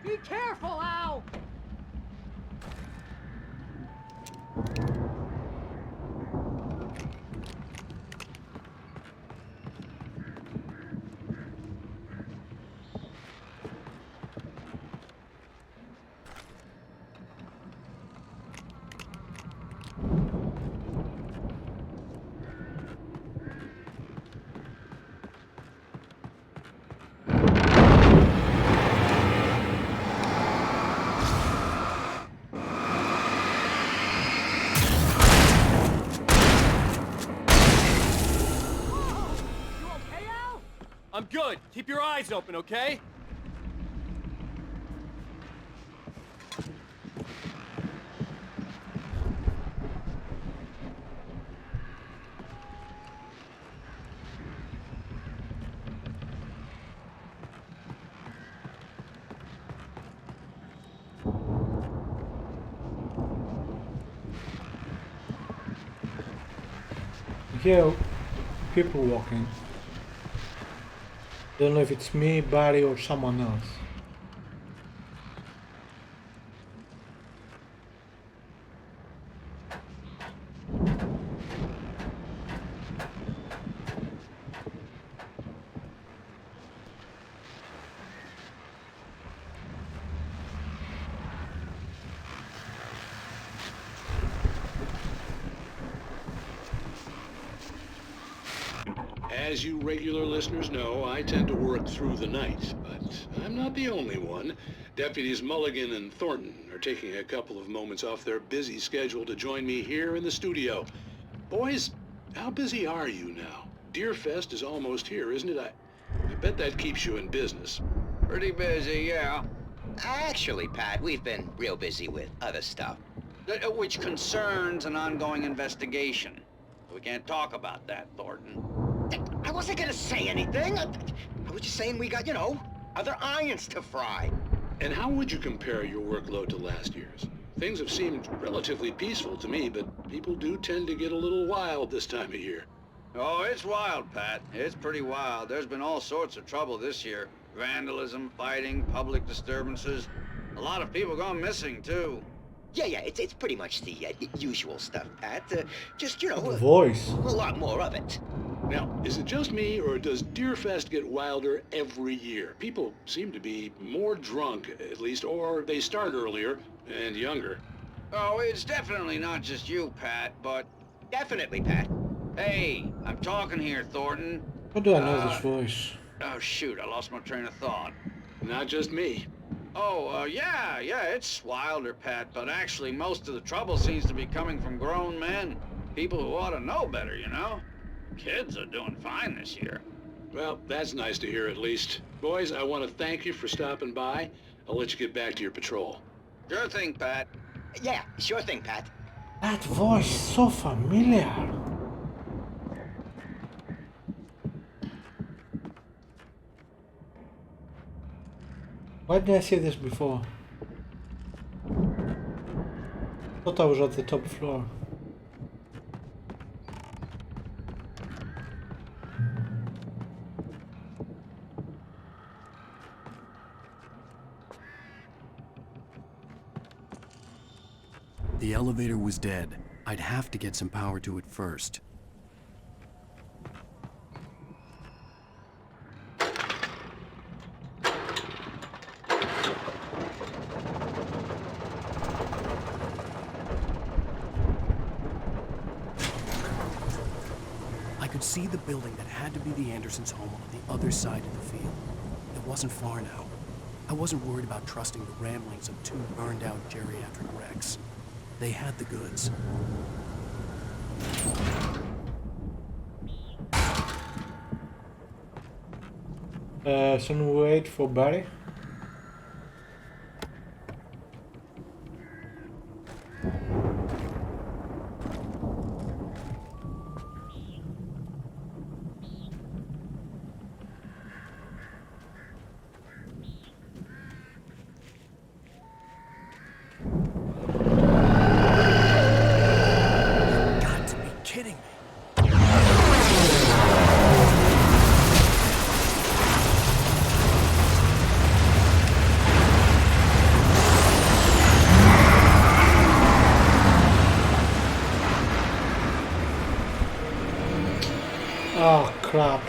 Be careful, Al! I'm good. Keep your eyes open, okay? Here, people walking. Don't know if it's me, Barry, or someone else. As you regular listeners know, I tend to work through the night, but I'm not the only one. Deputies Mulligan and Thornton are taking a couple of moments off their busy schedule to join me here in the studio. Boys, how busy are you now? Deerfest is almost here, isn't it? I bet that keeps you in business. Pretty busy, yeah. Actually, Pat, we've been real busy with other stuff, which concerns an ongoing investigation. We can't talk about that, Thornton. I wasn't gonna say anything. I was just saying we got, other irons to fry. And how would you compare your workload to last year's? Things have seemed relatively peaceful to me, but people do tend to get a little wild this time of year. Oh, it's wild, Pat. It's pretty wild. There's been all sorts of trouble this year. Vandalism, fighting, public disturbances. A lot of people gone missing, too. Yeah, it's pretty much the usual stuff, Pat. Just, The voice. a lot more of it. Now, is it just me, or does Deerfest get wilder every year? People seem to be more drunk, at least, or they start earlier and younger. Oh, it's definitely not just you, Pat, but... Definitely, Pat. Hey, I'm talking here, Thornton. How do I know this voice? Oh, shoot, I lost my train of thought. Not just me. Oh, yeah, it's wilder, Pat, but actually most of the trouble seems to be coming from grown men. People who ought to know better, Kids are doing fine this year. Well, that's nice to hear at least. Boys, I want to thank you for stopping by. I'll let you get back to your patrol. Sure thing, Pat. Yeah, sure thing, Pat. That voice is so familiar. Why didn't I see this before? Thought I was at the top floor. The elevator was dead. I'd have to get some power to it first. I could see the building that had to be the Andersons' home on the other side of the field. It wasn't far now. I wasn't worried about trusting the ramblings of two burned-out geriatric wrecks. They had the goods. So we wait for Barry. Got to be kidding me. Oh crap.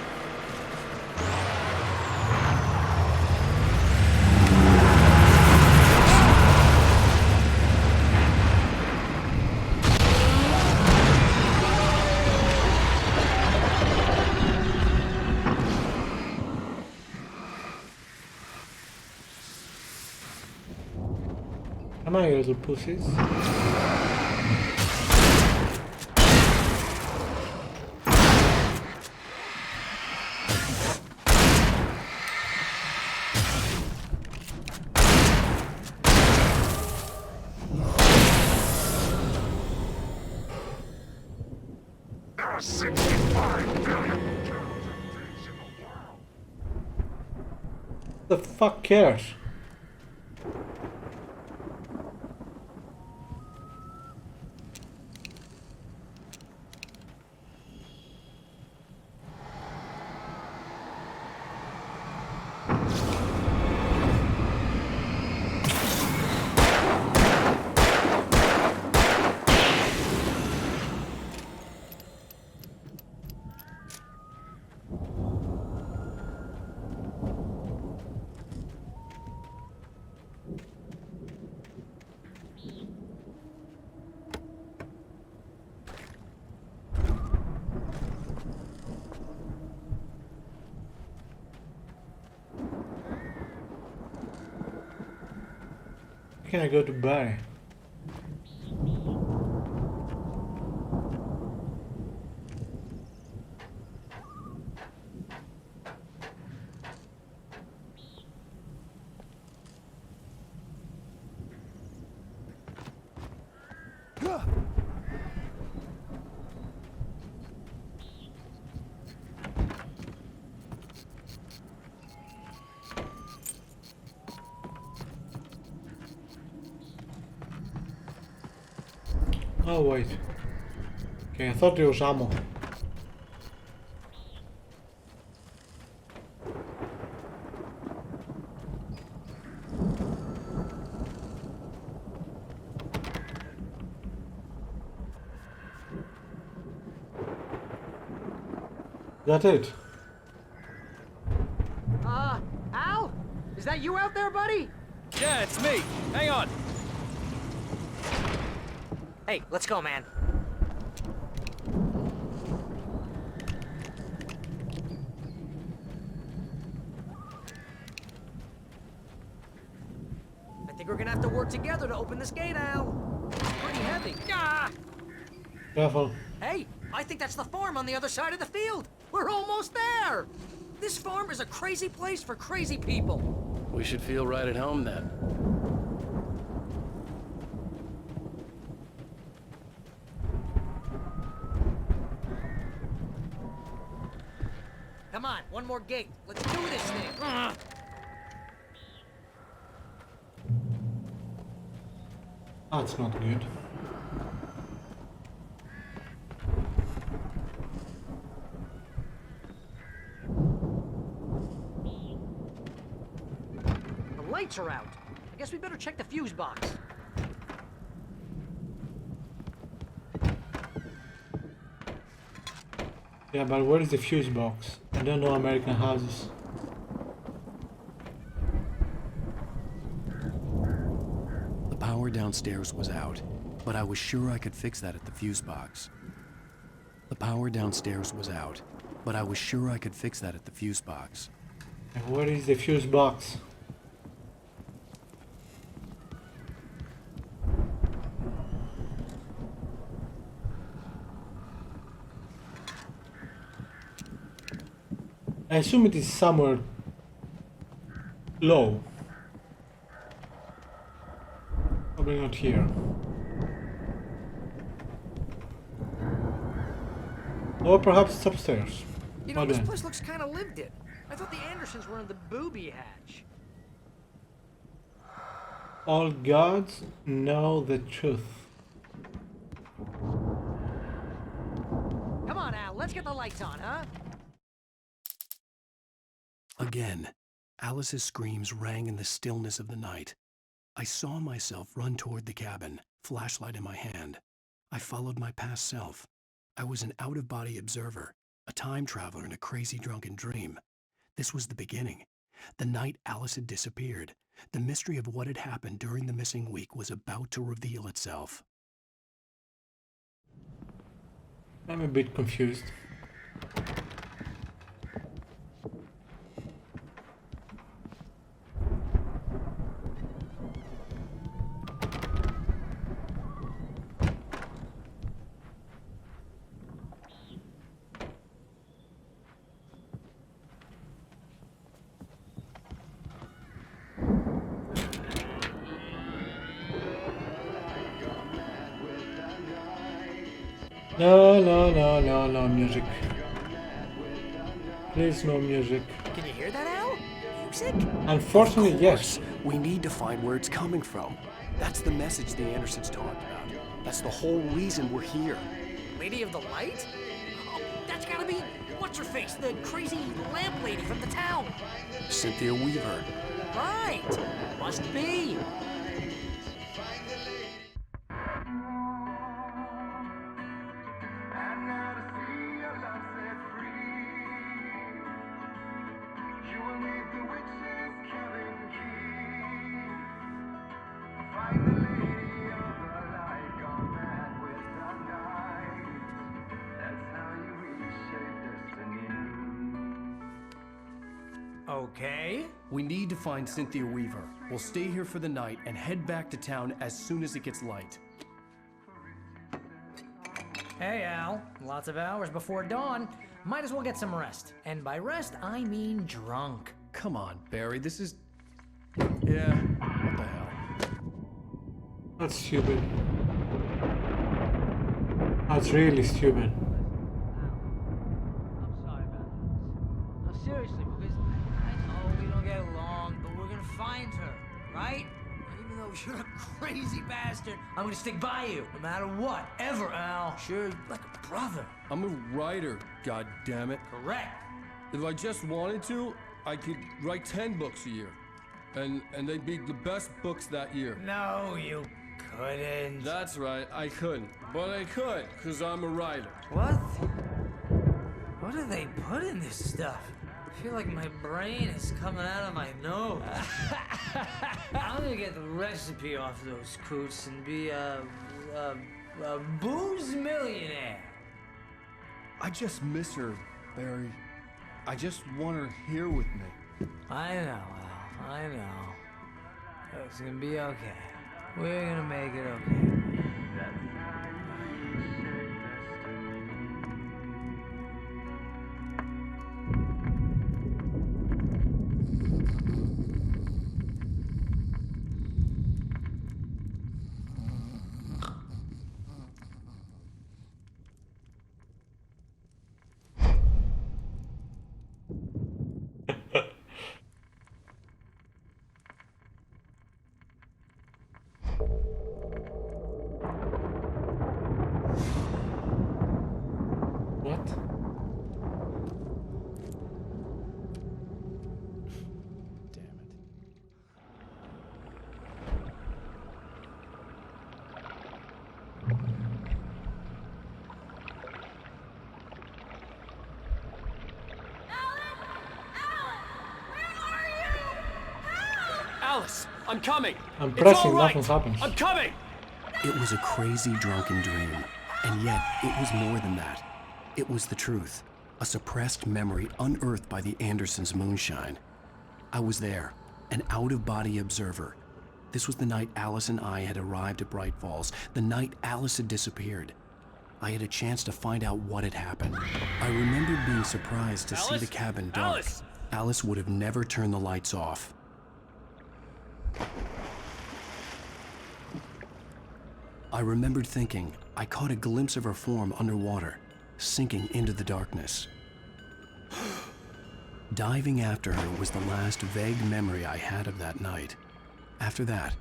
Come on, you little pussies. There are 65 billion intelligent in the world. The fuck cares? Can I go to Barry? Oh wait. Okay, I thought it was ammo. That's it. Al? Is that you out there, buddy? Yeah, it's me. Hang on. Hey, let's go, man. I think we're gonna have to work together to open this gate, Al. It's pretty heavy. Ah! Careful. Hey, I think that's the farm on the other side of the field. We're almost there. This farm is a crazy place for crazy people. We should feel right at home then. Come on, one more gate. Let's do this thing. That's not good. The lights are out. I guess we better check the fuse box. Yeah, but where is the fuse box? I don't know American houses. The power downstairs was out, but I was sure I could fix that at the fuse box. The power downstairs was out, but I was sure I could fix that at the fuse box. And where is the fuse box? I assume it is somewhere low. Probably not here. Or perhaps it's upstairs. You know, Well this then. place looks kind of lived in. I thought the Andersons were in the booby hatch. All gods know the truth. Come on, Al, let's get the lights on, huh? Again, Alice's screams rang in the stillness of the night. I saw myself run toward the cabin, flashlight in my hand. I followed my past self. I was an out-of-body observer, a time traveler in a crazy drunken dream. This was the beginning. The night Alice had disappeared. The mystery of what had happened during the missing week was about to reveal itself. I'm a bit confused. No music. Please no music. Can you hear that, Al? Music? Unfortunately, yes. We need to find where it's coming from. That's the message the Andersons talked about. That's the whole reason we're here. Lady of the Light? Oh, that's gotta be what's-her-face, the crazy lamp lady from the town. Cynthia Weaver. Right. Must be. Okay. We need to find Cynthia Weaver. We'll stay here for the night and head back to town as soon as it gets light. Hey, Al. Lots of hours before dawn. Might as well get some rest. And by rest, I mean drunk. Come on, Barry, this is... Yeah, what the hell? That's stupid. That's really stupid. I'm sorry about this. No, seriously, because I know we don't get along, but we're gonna find her, right? And even though you're a crazy bastard, I'm gonna stick by you, no matter what, ever, Al. Sure, like a brother. I'm a writer, goddammit. Correct. If I just wanted to, I could write 10 books a year. And they'd be the best books that year. No, you couldn't. That's right, I couldn't. But I could, because I'm a writer. What? What do they put in this stuff? I feel like my brain is coming out of my nose. I'm gonna get the recipe off those coots and be a booze millionaire. I just miss her, Barry. I just want her here with me. I know, Al. I know. It's gonna be okay. We're gonna make it okay. Alice, I'm coming. I'm It's pressing, all right. nothing happens. I'm coming. It was a crazy, drunken dream, and yet it was more than that. It was the truth, a suppressed memory unearthed by the Andersons' moonshine. I was there, an out-of-body observer. This was the night Alice and I had arrived at Bright Falls, the night Alice had disappeared. I had a chance to find out what had happened. I remembered being surprised to see the cabin dark. Alice would have never turned the lights off. I remembered thinking I caught a glimpse of her form underwater, sinking into the darkness. Diving after her was the last vague memory I had of that night. After that,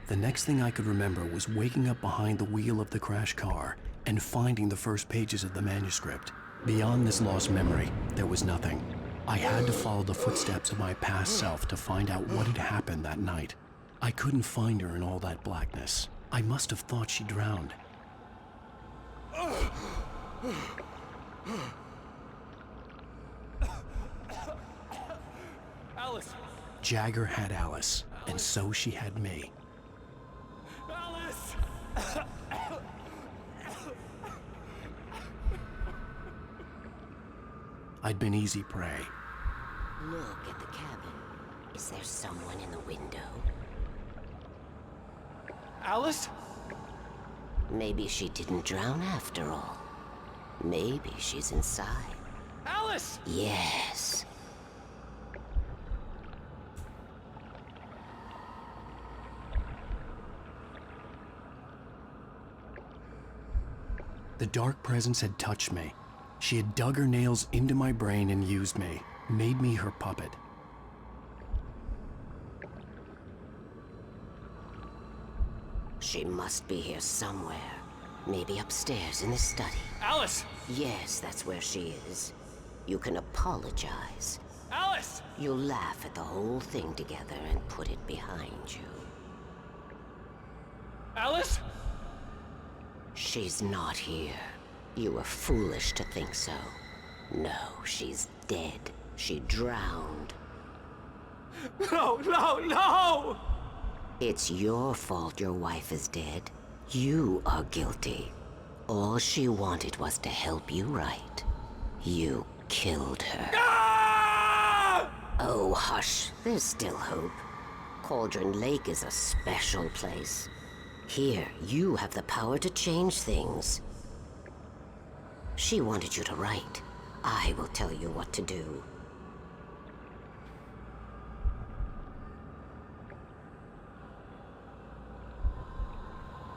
the next thing I could remember was waking up behind the wheel of the crashed car and finding the first pages of the manuscript. Beyond this lost memory, there was nothing. I had to follow the footsteps of my past self to find out what had happened that night. I couldn't find her in all that blackness. I must have thought she drowned. Alice! Jagger had Alice, and so she had me. Alice! I'd been easy prey. Look at the cabin. Is there someone in the window? Alice? Maybe she didn't drown after all. Maybe she's inside. Alice! Yes. The dark presence had touched me. She had dug her nails into my brain and used me, made me her puppet. She must be here somewhere. Maybe upstairs in the study. Alice! Yes, that's where she is. You can apologize. Alice! You'll laugh at the whole thing together and put it behind you. Alice? She's not here. You were foolish to think so. No, she's dead. She drowned. No, no, no! It's your fault your wife is dead. You are guilty. All she wanted was to help you right. You killed her. Ah! Oh, hush. There's still hope. Cauldron Lake is a special place. Here, you have the power to change things. She wanted you to write. I will tell you what to do.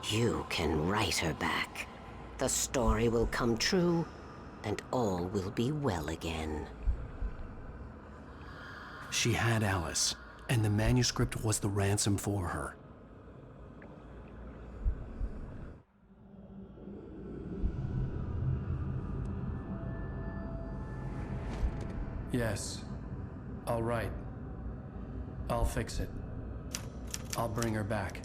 You can write her back. The story will come true, and all will be well again. She had Alice, and the manuscript was the ransom for her. Yes. I'll write. I'll fix it. I'll bring her back.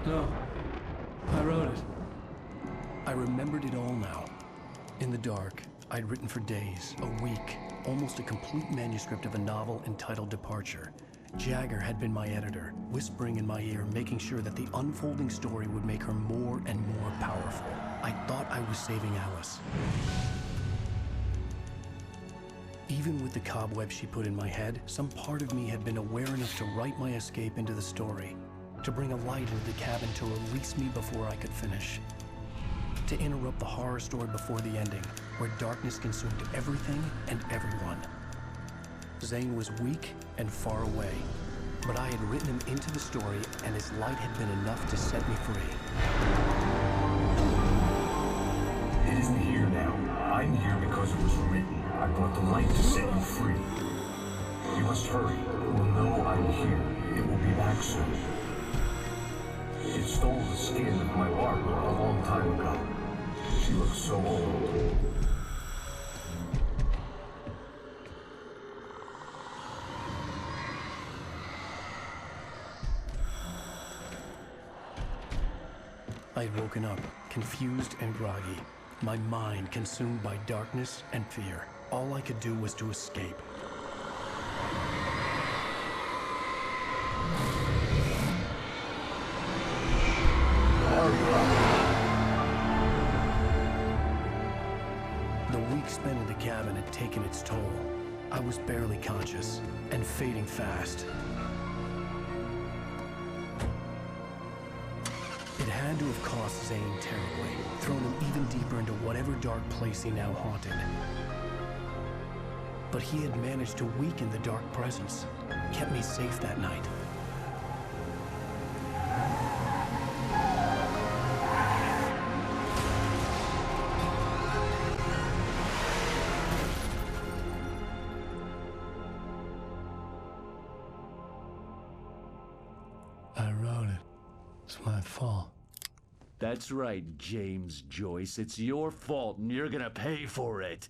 No. I wrote it. I remembered it all now. In the dark, I'd written for days, a week, almost a complete manuscript of a novel entitled Departure. Jagger had been my editor, whispering in my ear, making sure that the unfolding story would make her more and more powerful. I thought I was saving Alice. Even with the cobwebs she put in my head, some part of me had been aware enough to write my escape into the story, to bring a light into the cabin to release me before I could finish, to interrupt the horror story before the ending, where darkness consumed everything and everyone. Zane was weak and far away, but I had written him into the story, and his light had been enough to set me free. It isn't here now. I'm here because it was written. I brought the light to set you free. You must hurry. It will know I'm here. It will be back soon. It stole the skin of my Barbara a long time ago. She looks so old. I had woken up, confused and groggy. my mind consumed by darkness and fear. All I could do was to escape. The week spent in the cabin had taken its toll. I was barely conscious and fading fast. It had to have cost Zane terribly, thrown him even deeper into whatever dark place he now haunted. But he had managed to weaken the dark presence, kept me safe that night. I wrote it. It's my fault. That's right, James Joyce. It's your fault, and you're gonna pay for it.